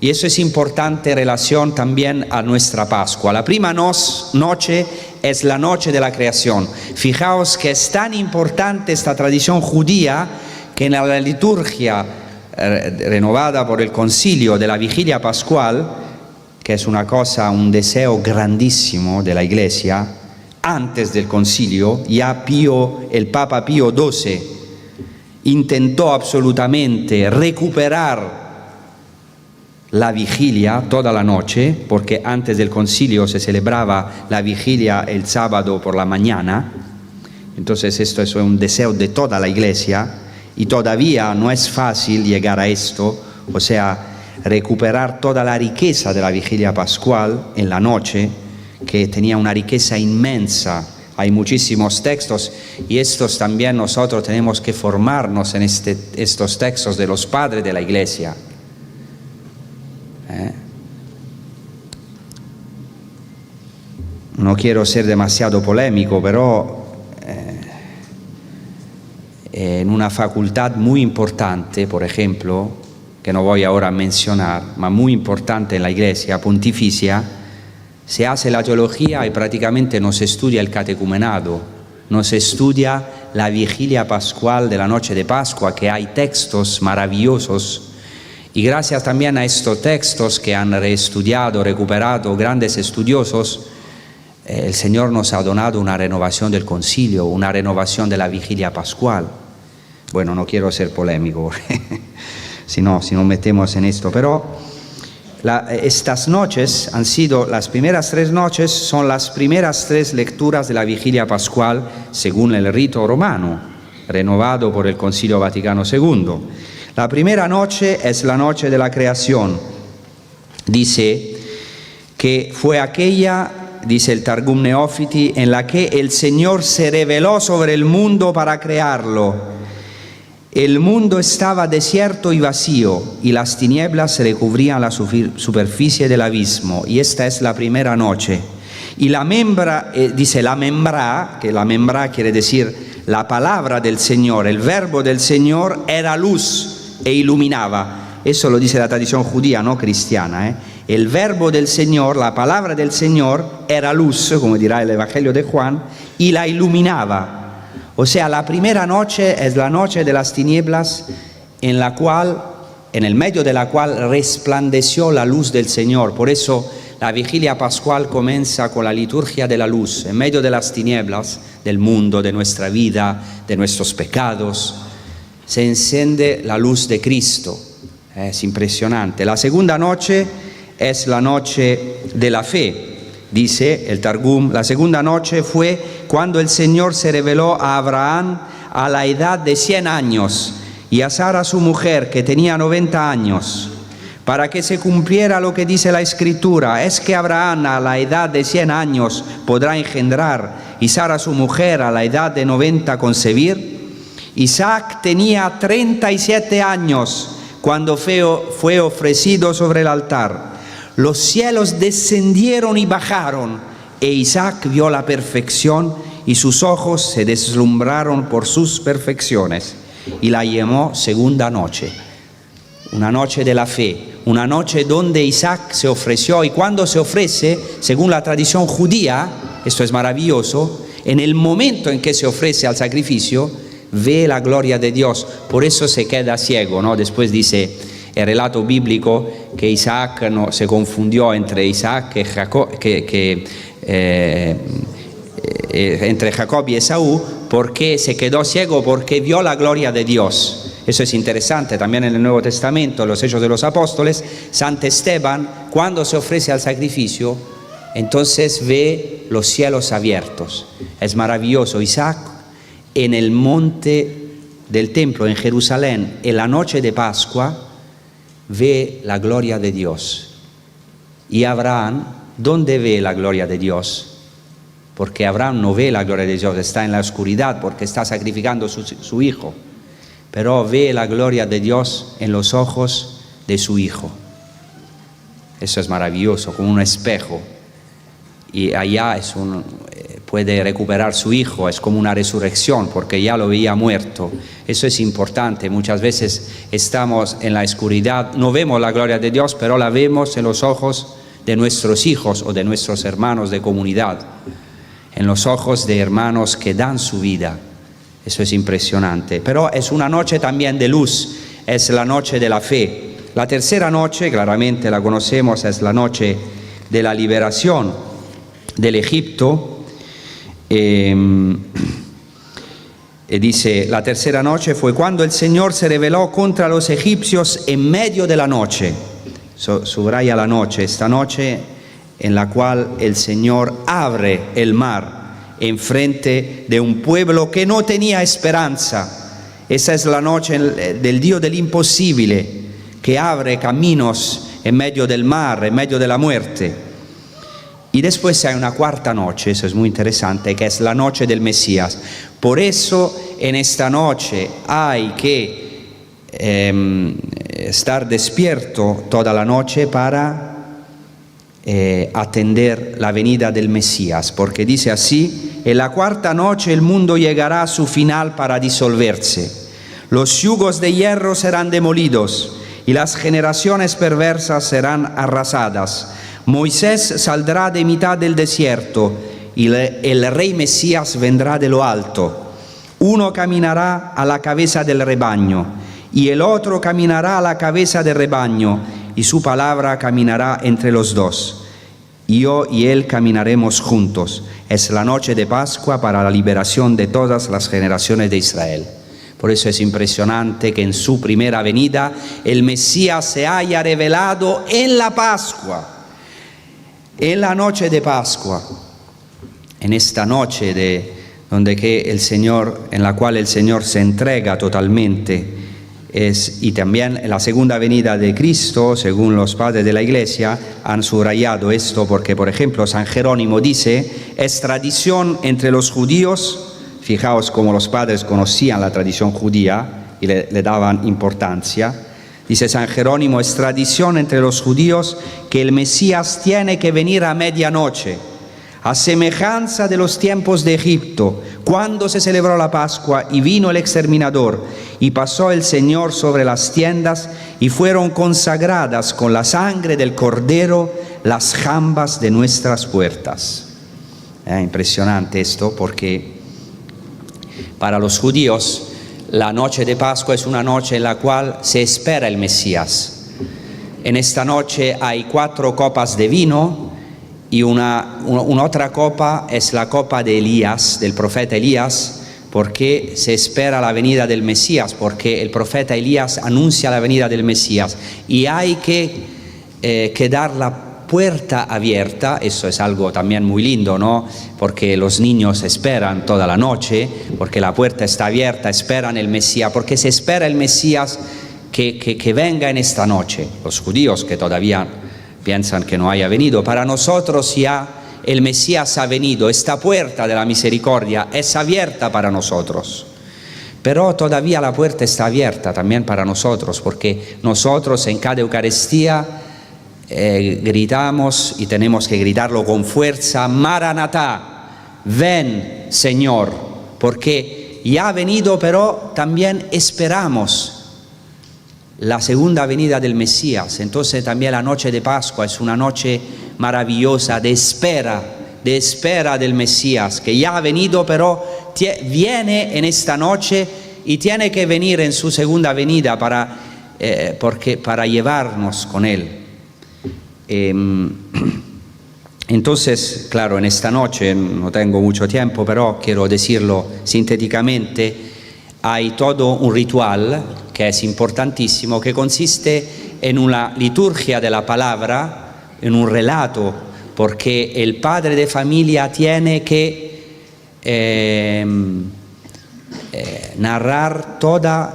Y eso es importante en relación también a nuestra Pascua. La primera noche es la noche de la creación. Fijaos que es tan importante esta tradición judía que en la liturgia renovada por el concilio de la vigilia pascual, que es una cosa, un deseo grandísimo de la Iglesia, antes del concilio, ya el Papa Pío XII intentó absolutamente recuperar la vigilia toda la noche, porque antes del concilio se celebraba la vigilia el sábado por la mañana. Entonces esto es un deseo de toda la Iglesia. Y todavía no es fácil llegar a esto, o sea, recuperar toda la riqueza de la vigilia pascual en la noche, que tenía una riqueza inmensa. Hay muchísimos textos y estos también nosotros tenemos que formarnos en estos textos de los padres de la Iglesia. No quiero ser demasiado polémico, pero en una facultad muy importante, por ejemplo, que no voy ahora a mencionar, pero muy importante en la Iglesia pontificia, se hace la teología y prácticamente no se estudia el catecumenado, no se estudia la vigilia pascual de la noche de Pascua, que hay textos maravillosos. Y gracias también a estos textos que han reestudiado, recuperado grandes estudiosos, el Señor nos ha donado una renovación del concilio, una renovación de la vigilia pascual. Bueno, no quiero ser polémico, si no metemos en esto, pero estas noches han sido, las primeras 3 noches son las primeras 3 lecturas de la vigilia pascual según el rito romano, renovado por el Concilio Vaticano II. La primera noche es la noche de la creación. Dice que fue aquella, dice el Targum Neófiti, en la que el Señor se reveló sobre el mundo para crearlo. El mundo estaba desierto y vacío, y las tinieblas recubrían la superficie del abismo. Y esta es la primera noche. Y la membra, dice la membra, que la membra quiere decir la palabra del Señor, el verbo del Señor era luz e iluminaba. Eso lo dice la tradición judía, no cristiana. El verbo del Señor, la palabra del Señor era luz, como dirá el Evangelio de Juan, y la iluminaba. O sea, la primera noche es la noche de las tinieblas en el medio de la cual resplandeció la luz del Señor. Por eso la vigilia pascual comienza con la liturgia de la luz, en medio de las tinieblas del mundo, de nuestra vida, de nuestros pecados. se enciende la luz de Cristo. Es impresionante. La segunda noche es la noche de la fe. Dice el Targum, la segunda noche fue cuando el Señor se reveló a Abraham a la edad de 100 años y a Sara su mujer, que tenía 90 años, para que se cumpliera lo que dice la Escritura: es que Abraham a la edad de 100 años podrá engendrar, y Sara su mujer a la edad de 90 concebir. Isaac tenía 37 años cuando fue ofrecido sobre el altar. Los cielos descendieron y bajaron, e Isaac vio la perfección, y sus ojos se deslumbraron por sus perfecciones, y la llamó segunda noche. Una noche de la fe, una noche donde Isaac se ofreció, y cuando se ofrece, según la tradición judía, esto es maravilloso, en el momento en que se ofrece al sacrificio, ve la gloria de Dios, por eso se queda ciego, ¿no? Después dice el relato bíblico que Isaac no se confundió entre Isaac y Jacob, entre Jacob y Esaú, porque se quedó ciego, porque vio la gloria de Dios. Eso es interesante también en el Nuevo Testamento, en los Hechos de los Apóstoles. Santo Esteban, cuando se ofrece al sacrificio, entonces ve los cielos abiertos. Es maravilloso. Isaac, en el monte del templo en Jerusalén, en la noche de Pascua, ve la gloria de Dios. Y Abraham, ¿dónde ve la gloria de Dios? Porque Abraham no ve la gloria de Dios, está en la oscuridad porque está sacrificando su hijo. Pero ve la gloria de Dios en los ojos de su hijo. Eso es maravilloso, como un espejo. Y allá puede recuperar su hijo, es como una resurrección, porque ya lo veía muerto. Eso es importante. Muchas veces estamos en la oscuridad, no vemos la gloria de Dios, pero la vemos en los ojos de nuestros hijos o de nuestros hermanos de comunidad, en los ojos de hermanos que dan su vida. Eso es impresionante. Pero es una noche también de luz, es la noche de la fe. La tercera noche, claramente la conocemos, es la noche de la liberación del Egipto. Dice, la tercera noche fue cuando el Señor se rebeló contra los egipcios en medio de la noche. Subraya la noche, esta noche en la cual el Señor abre el mar enfrente de un pueblo que no tenía esperanza. Esa es la noche del Dios del imposible, que abre caminos en medio del mar, en medio de la muerte. Y después hay una cuarta noche, eso es muy interesante, que es la noche del Mesías. Por eso en esta noche hay que estar despierto toda la noche para atender la venida del Mesías, porque dice así: en la cuarta noche el mundo llegará a su final para disolverse. Los yugos de hierro serán demolidos y las generaciones perversas serán arrasadas. Moisés saldrá de mitad del desierto y el rey Mesías vendrá de lo alto. Uno caminará a la cabeza del rebaño y el otro caminará a la cabeza del rebaño, y su palabra caminará entre los dos. Yo y él caminaremos juntos. Es la noche de Pascua para la liberación de todas las generaciones de Israel. Por eso es impresionante que en su primera venida el Mesías se haya revelado en la Pascua, en la noche de Pascua, en esta noche en la cual el Señor se entrega totalmente. Y también en la segunda venida de Cristo, según los padres de la Iglesia, han subrayado esto porque, por ejemplo, San Jerónimo dice: es tradición entre los judíos. Fijaos cómo los padres conocían la tradición judía y le daban importancia. Dice San Jerónimo: es tradición entre los judíos que el Mesías tiene que venir a medianoche, a semejanza de los tiempos de Egipto, cuando se celebró la Pascua y vino el exterminador y pasó el Señor sobre las tiendas y fueron consagradas con la sangre del Cordero las jambas de nuestras puertas. Impresionante esto, porque para los judíos la noche de Pascua es una noche en la cual se espera el Mesías. En esta noche hay 4 copas de vino y una otra copa es la copa de Elías, del profeta Elías, porque se espera la venida del Mesías, porque el profeta Elías anuncia la venida del Mesías y hay que quedar la puerta abierta. Eso es algo también muy lindo, ¿no? Porque los niños esperan toda la noche, porque la puerta está abierta, esperan el Mesías, porque se espera el Mesías que venga en esta noche. Los judíos que todavía piensan que no haya venido, para nosotros ya el Mesías ha venido, esta puerta de la misericordia es abierta para nosotros. Pero todavía la puerta está abierta también para nosotros, porque nosotros en cada Eucaristía gritamos y tenemos que gritarlo con fuerza: Maranatá, ven Señor, porque ya ha venido, pero también esperamos la segunda venida del Mesías. Entonces también la noche de Pascua es una noche maravillosa de espera del Mesías, que ya ha venido, pero viene en esta noche y tiene que venir en su segunda venida para llevarnos con Él. Entonces, claro, en esta noche no tengo mucho tiempo, pero quiero decirlo sintéticamente, hay todo un ritual que es importantísimo, que consiste en una liturgia de la palabra, en un relato, porque el padre de familia tiene que narrar todas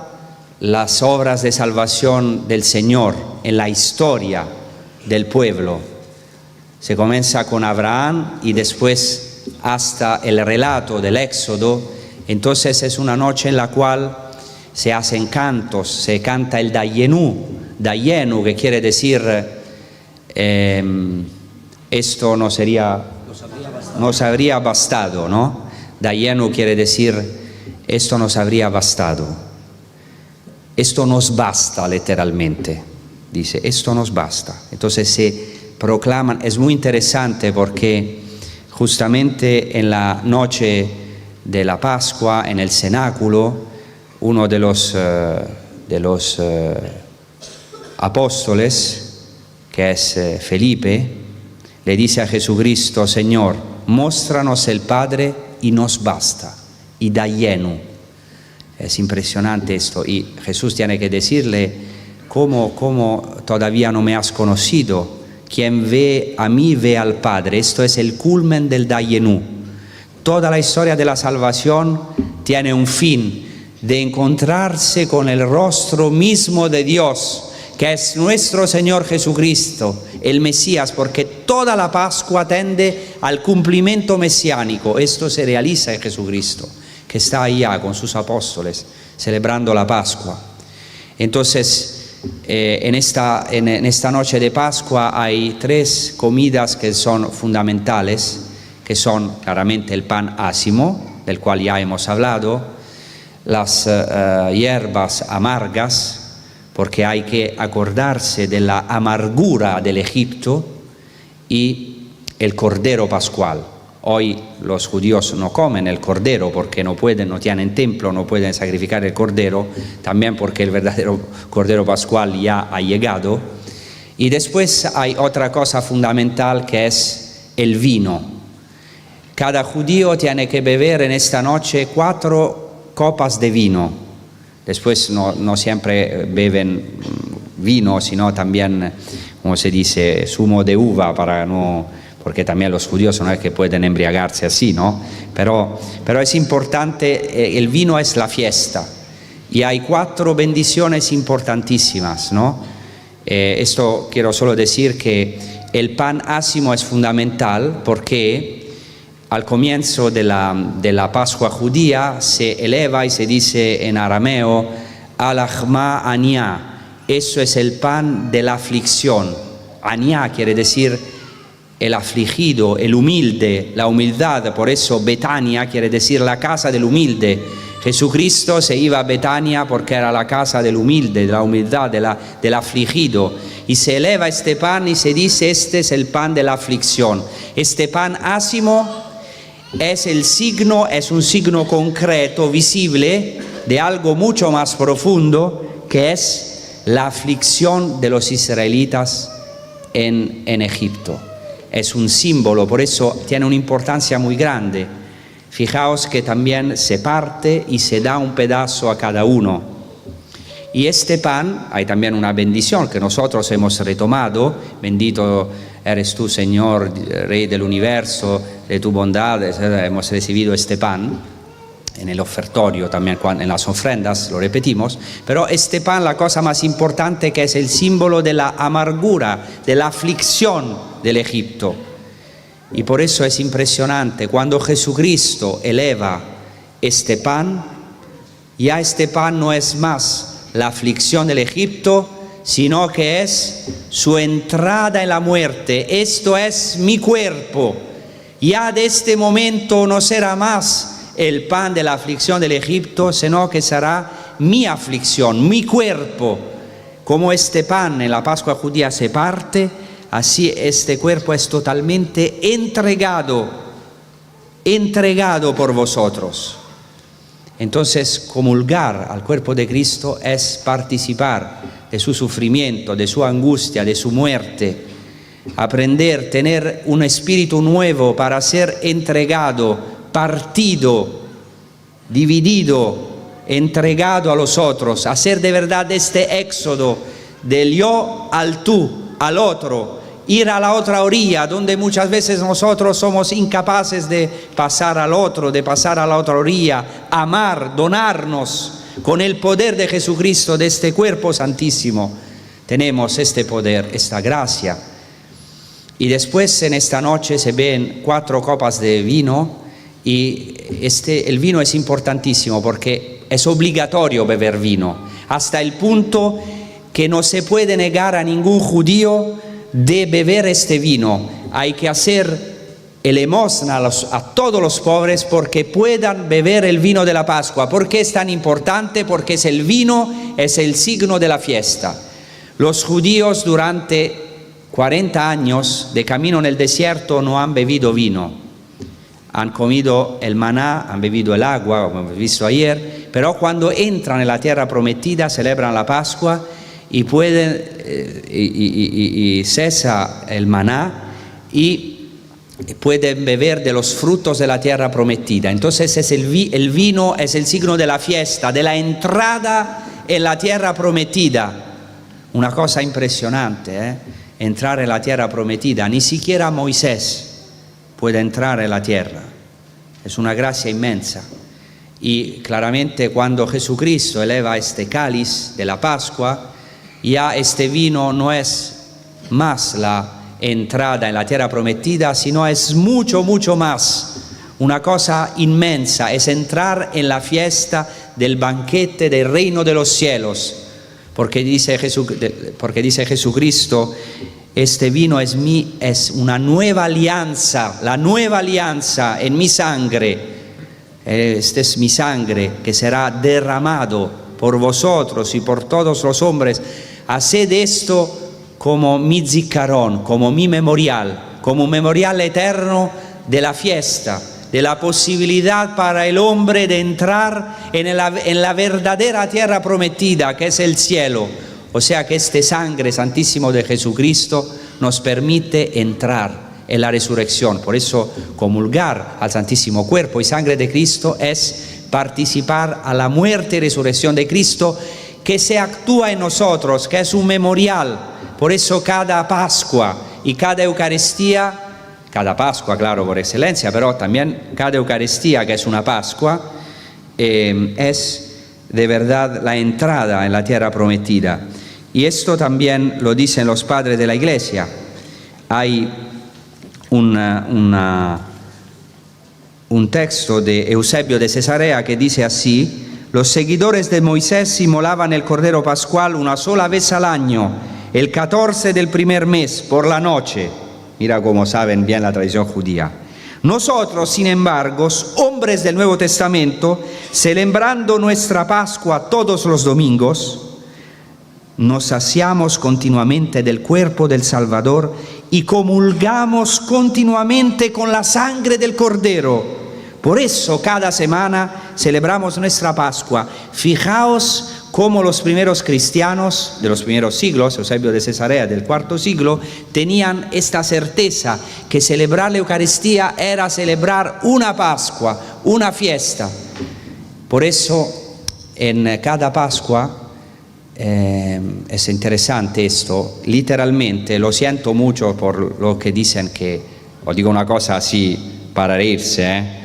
las obras de salvación del Señor en la historia del pueblo. Se comienza con Abraham y después hasta el relato del Éxodo. Entonces es una noche en la cual se hacen cantos, se canta el Dayenu, que quiere decir esto no habría bastado, ¿no? Dayenu quiere decir esto nos habría bastado, esto nos basta literalmente, dice esto nos basta. Entonces se proclaman, es muy interesante porque justamente en la noche de la Pascua, en el cenáculo, uno de los apóstoles, que es Felipe, le dice a Jesucristo: Señor, móstranos el Padre y nos basta, y Dayenu. Es impresionante esto, y Jesús tiene que decirle: ¿cómo todavía no me has conocido? Quien ve a mí ve al Padre. Esto es el culmen del Dayenu. Toda la historia de la salvación tiene un fin, de encontrarse con el rostro mismo de Dios, que es nuestro Señor Jesucristo, el Mesías, porque toda la Pascua tende al cumplimiento mesiánico. Esto se realiza en Jesucristo, que está allá con sus apóstoles celebrando la Pascua. Entonces, en esta noche de Pascua hay 3 comidas que son fundamentales, que son claramente el pan ácimo, del cual ya hemos hablado, las hierbas amargas, porque hay que acordarse de la amargura del Egipto, y el cordero pascual. Hoy los judíos no comen el cordero porque no tienen templo, no pueden sacrificar el cordero, también porque el verdadero cordero pascual ya ha llegado. Y después hay otra cosa fundamental, que es el vino. Cada judío tiene que beber en esta noche 4 copas de vino. Después no siempre beben vino, sino también, como se dice, zumo de uva, porque también los judíos no es que pueden embriagarse así, ¿no? Pero es importante, el vino es la fiesta, y hay 4 bendiciones importantísimas, ¿no? Esto quiero solo decir que el pan ácimo es fundamental, porque al comienzo de la Pascua judía se eleva y se dice en arameo: Alachma Aniá, eso es el pan de la aflicción. Aniá quiere decir el afligido, el humilde, la humildad. Por eso Betania quiere decir la casa del humilde. Jesucristo se iba a Betania porque era la casa del humilde, de la humildad, del afligido. Y se eleva este pan y se dice: este es el pan de la aflicción. Este pan ácimo es un signo concreto, visible, de algo mucho más profundo, que es la aflicción de los israelitas en Egipto. Es un símbolo, por eso tiene una importancia muy grande. Fijaos que también se parte y se da un pedazo a cada uno. Y este pan, hay también una bendición que nosotros hemos retomado. Bendito eres tú, Señor, Rey del universo, de tu bondad, hemos recibido este pan. En el ofertorio también, en las ofrendas, lo repetimos. Pero este pan, la cosa más importante, que es el símbolo de la amargura, de la aflicción del Egipto. Y por eso es impresionante, cuando Jesucristo eleva este pan, ya este pan no es más la aflicción del Egipto, sino que es su entrada en la muerte. Esto es mi cuerpo. Ya de este momento no será más el pan de la aflicción del Egipto, sino que será mi aflicción, mi cuerpo. Como este pan en la Pascua judía se parte, así este cuerpo es totalmente entregado por vosotros. Entonces, comulgar al cuerpo de Cristo es participar de su sufrimiento, de su angustia, de su muerte. Aprender, tener un espíritu nuevo para ser entregado, partido, dividido, entregado a los otros. Hacer de verdad este éxodo del yo al tú, al otro. Ir a la otra orilla, donde muchas veces nosotros somos incapaces de pasar al otro, de pasar a la otra orilla, amar, donarnos con el poder de Jesucristo, de este cuerpo santísimo. Tenemos este poder, esta gracia. Y después en esta noche se ven 4 copas de vino y el vino es importantísimo porque es obligatorio beber vino, hasta el punto que no se puede negar a ningún judío de beber este vino. Hay que hacer elemosna a todos los pobres porque puedan beber el vino de la Pascua. ¿Por qué es tan importante? Porque el vino es el signo de la fiesta. Los judíos durante 40 años de camino en el desierto no han bebido vino. Han comido el maná, han bebido el agua, como hemos visto ayer, pero cuando entran en la tierra prometida, celebran la Pascua y cesa el maná y pueden beber de los frutos de la tierra prometida. Entonces el vino es el signo de la fiesta, de la entrada en la tierra prometida. Una cosa impresionante, entrar en la tierra prometida. Ni siquiera Moisés puede entrar en la tierra. Es una gracia inmensa. Y claramente cuando Jesucristo eleva este cáliz de la Pascua, ya este vino no es más la entrada en la tierra prometida, sino es mucho, mucho más. Una cosa inmensa, es entrar en la fiesta del banquete del reino de los cielos. Porque dice Jesucristo, este vino es una nueva alianza, la nueva alianza en mi sangre. Esta es mi sangre que será derramado por vosotros y por todos los hombres. Haced esto como mi ziccarón, como mi memorial, como un memorial eterno de la fiesta, de la posibilidad para el hombre de entrar en la verdadera tierra prometida, que es el cielo. O sea que este sangre santísimo de Jesucristo nos permite entrar en la resurrección. Por eso comulgar al santísimo cuerpo y sangre de Cristo es participar a la muerte y resurrección de Cristo, que se actúa en nosotros, que es un memorial. Por eso cada Pascua y cada Eucaristía, cada Pascua claro por excelencia, pero también cada Eucaristía, que es una Pascua, es de verdad la entrada en la tierra prometida. Y esto también lo dicen los padres de la Iglesia. Hay un texto de Eusebio de Cesarea que dice así: los seguidores de Moisés inmolaban el Cordero Pascual una sola vez al año, el 14 del primer mes, por la noche. Mira cómo saben bien la tradición judía. Nosotros, sin embargo, hombres del Nuevo Testamento, celebrando nuestra Pascua todos los domingos, nos saciamos continuamente del cuerpo del Salvador y comulgamos continuamente con la sangre del Cordero. Por eso cada semana celebramos nuestra Pascua. Fijaos cómo los primeros cristianos de los primeros siglos, Eusebio de Cesarea del cuarto siglo, tenían esta certeza que celebrar la Eucaristía era celebrar una Pascua, una fiesta. Por eso en cada Pascua, es interesante esto, literalmente, lo siento mucho por lo que dicen que, os digo una cosa así para reírse,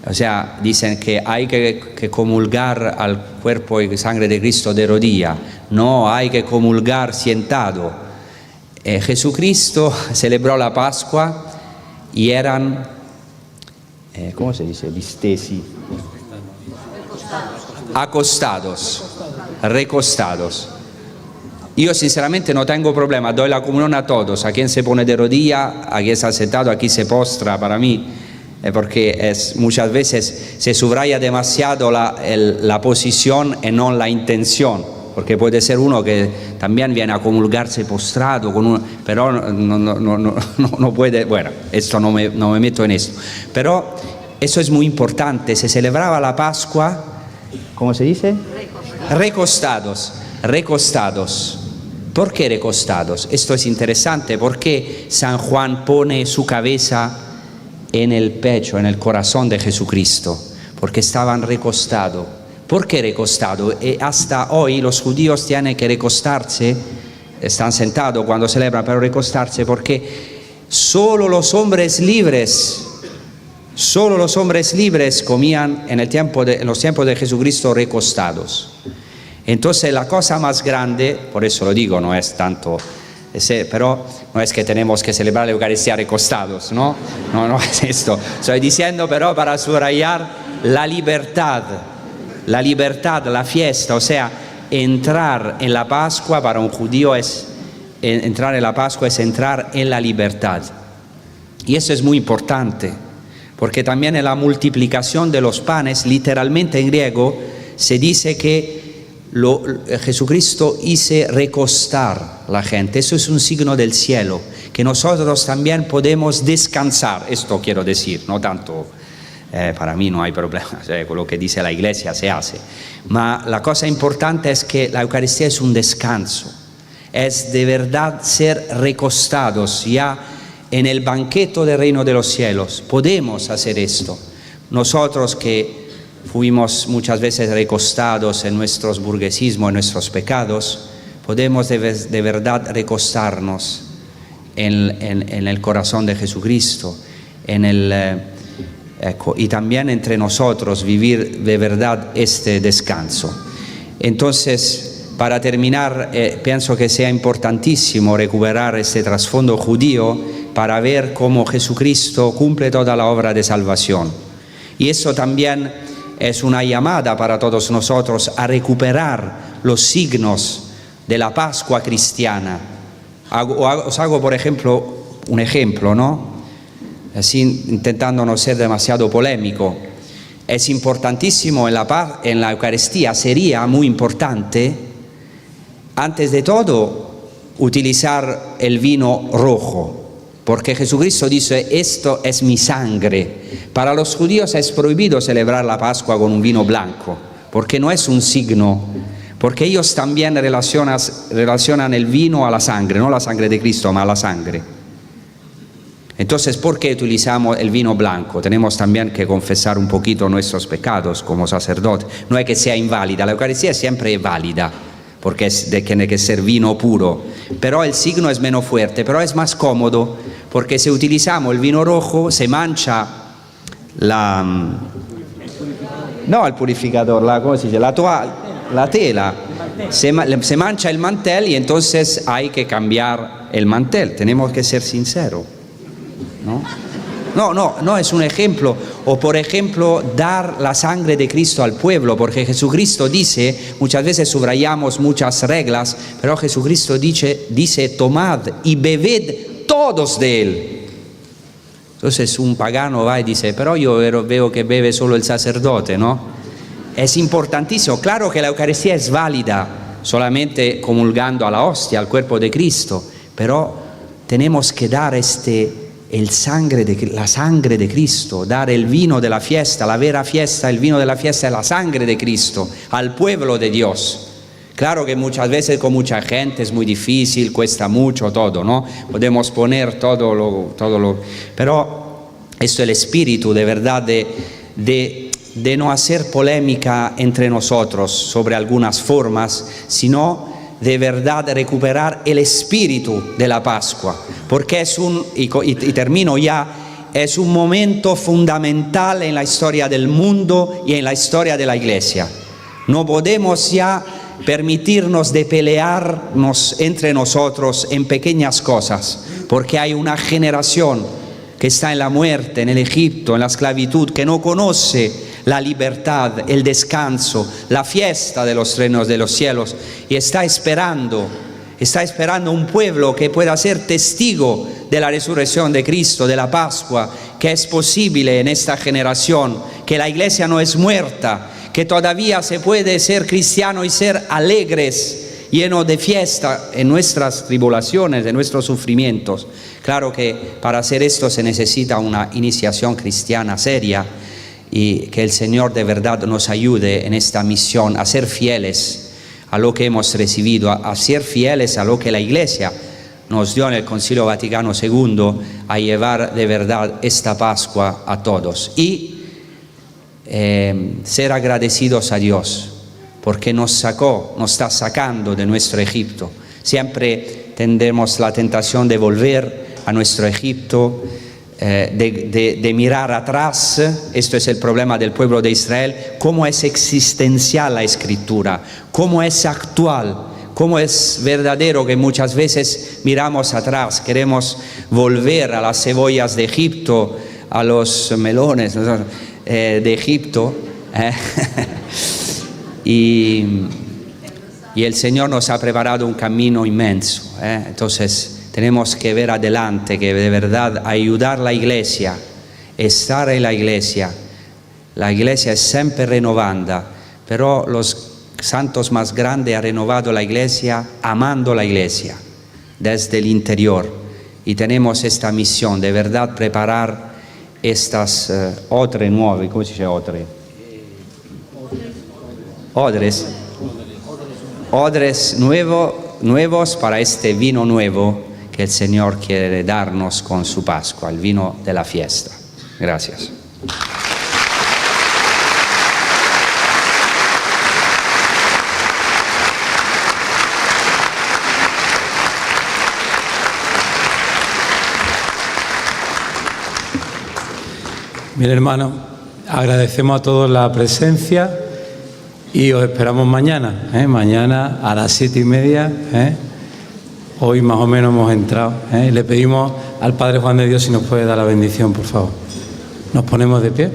o sea, dicen que hay que comulgar al cuerpo y sangre de Cristo de rodilla, no, hay que comulgar sentado. Jesucristo celebró la Pascua y eran, ¿cómo se dice? Distesi. Acostados, recostados. Yo sinceramente no tengo problema, doy la comunión a todos, a quien se pone de rodilla, a quien está sentado, a quien se postra, para mí, porque muchas veces se subraya demasiado la posición y no la intención, porque puede ser uno que también viene a comulgarse postrado, pero no puede, bueno, esto no me meto en esto, pero eso es muy importante, se celebraba la Pascua, ¿cómo se dice? Recostados. ¿Por qué recostados? Esto es interesante porque San Juan pone su cabeza en el pecho, en el corazón de Jesucristo, porque estaban recostados. ¿Por qué recostados? Hasta hoy los judíos tienen que recostarse, están sentados cuando celebran, pero recostarse porque solo los hombres libres comían en los tiempos de Jesucristo recostados. Entonces la cosa más grande, por eso lo digo, no es tanto, pero no es que tenemos que celebrar la Eucaristía recostados, ¿no? No es esto. Estoy diciendo pero para subrayar la libertad, la fiesta, o sea, entrar en la Pascua para un judío entrar en la Pascua es entrar en la libertad. Y eso es muy importante, porque también en la multiplicación de los panes, literalmente en griego, se dice que Jesucristo hizo recostar la gente. Eso es un signo del cielo, que nosotros también podemos descansar. Esto quiero decir, no tanto, para mí no hay problema, con lo que dice la Iglesia se hace. Ma la cosa importante es que la Eucaristía es un descanso, es de verdad ser recostados ya en el banquete del reino de los cielos. Podemos hacer esto. Nosotros que fuimos muchas veces recostados en nuestros burguesismos, en nuestros pecados, podemos de verdad recostarnos en el corazón de Jesucristo, y también entre nosotros vivir de verdad este descanso. Entonces, para terminar, pienso que sea importantísimo recuperar este trasfondo judío para ver cómo Jesucristo cumple toda la obra de salvación. Y eso también es una llamada para todos nosotros a recuperar los signos de la Pascua cristiana. Os hago, por ejemplo, un ejemplo, ¿no? Así, intentando no ser demasiado polémico. Es importantísimo en la Eucaristía, sería muy importante, antes de todo, utilizar el vino rojo. Porque Jesucristo dice, esto es mi sangre. Para los judíos es prohibido celebrar la Pascua con un vino blanco, porque no es un signo, porque ellos también relacionan el vino a la sangre, no la sangre de Cristo, ma la sangre. Entonces, ¿por qué utilizamos el vino blanco? Tenemos también que confesar un poquito nuestros pecados como sacerdotes. No es que sea inválida, la Eucaristía siempre es válida, porque tiene que ser vino puro, pero el signo es menos fuerte, pero es más cómodo, porque si utilizamos el vino rojo se mancha el purificador, ¿cómo se dice? La tela, se mancha el mantel y entonces hay que cambiar el mantel, tenemos que ser sinceros, ¿no? No, es un ejemplo. O por ejemplo, dar la sangre de Cristo al pueblo, porque Jesucristo dice, muchas veces subrayamos muchas reglas, pero Jesucristo dice, tomad y bebed todos de él. Entonces un pagano va y dice, pero yo veo que bebe solo el sacerdote, ¿no? Es importantísimo. Claro que la Eucaristía es válida solamente comulgando a la hostia, al cuerpo de Cristo, pero tenemos que dar la sangre de Cristo, dar el vino de la fiesta, la vera fiesta, el vino de la fiesta es la sangre de Cristo al pueblo de Dios. Claro que muchas veces con mucha gente es muy difícil, cuesta mucho todo, ¿no? Podemos poner todo lo... Pero esto es el espíritu de verdad de no hacer polémica entre nosotros sobre algunas formas, sino de verdad recuperar el espíritu de la Pascua, porque y termino ya, es un momento fundamental en la historia del mundo y en la historia de la Iglesia. No podemos ya permitirnos de pelearnos entre nosotros en pequeñas cosas, porque hay una generación que está en la muerte, en el Egipto, en la esclavitud, que no conoce la libertad, el descanso, la fiesta de los reinos de los cielos, y está esperando un pueblo que pueda ser testigo de la resurrección de Cristo, de la Pascua, que es posible en esta generación, que la Iglesia no es muerta, que todavía se puede ser cristiano y ser alegres, lleno de fiesta en nuestras tribulaciones, en nuestros sufrimientos. Claro que para hacer esto se necesita una iniciación cristiana seria, y que el Señor de verdad nos ayude en esta misión a ser fieles a lo que hemos recibido, a ser fieles a lo que la Iglesia nos dio en el Concilio Vaticano II, a llevar de verdad esta Pascua a todos y ser agradecidos a Dios porque nos está sacando de nuestro Egipto. Siempre tendremos la tentación de volver a nuestro Egipto, de mirar atrás. Esto es el problema del pueblo de Israel, cómo es existencial la Escritura, cómo es actual, cómo es verdadero que muchas veces miramos atrás, queremos volver a las cebollas de Egipto, a los melones de Egipto, y el Señor nos ha preparado un camino inmenso, entonces tenemos que ver adelante, que de verdad ayudar a la Iglesia, estar en la Iglesia es siempre renovada, pero los santos más grandes han renovado la Iglesia amando la Iglesia desde el interior, y tenemos esta misión de verdad preparar estas odres nuove, ¿cómo se dice odre? Odres nuevos para este vino nuevo que el Señor quiere darnos con su Pascua, el vino de la fiesta. Gracias. Bien, hermano, agradecemos a todos la presencia y os esperamos mañana, mañana a las 7:30. Hoy más o menos hemos entrado. Le pedimos al Padre Juan de Dios si nos puede dar la bendición, por favor. Nos ponemos de pie.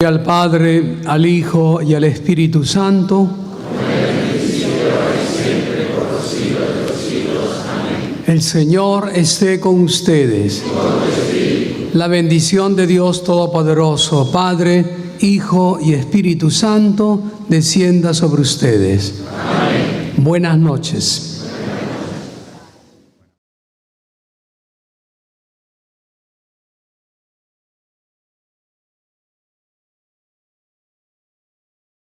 Al Padre, al Hijo y al Espíritu Santo. El Señor esté con ustedes. La bendición de Dios Todopoderoso, Padre, Hijo y Espíritu Santo, descienda sobre ustedes. Amén. Buenas noches.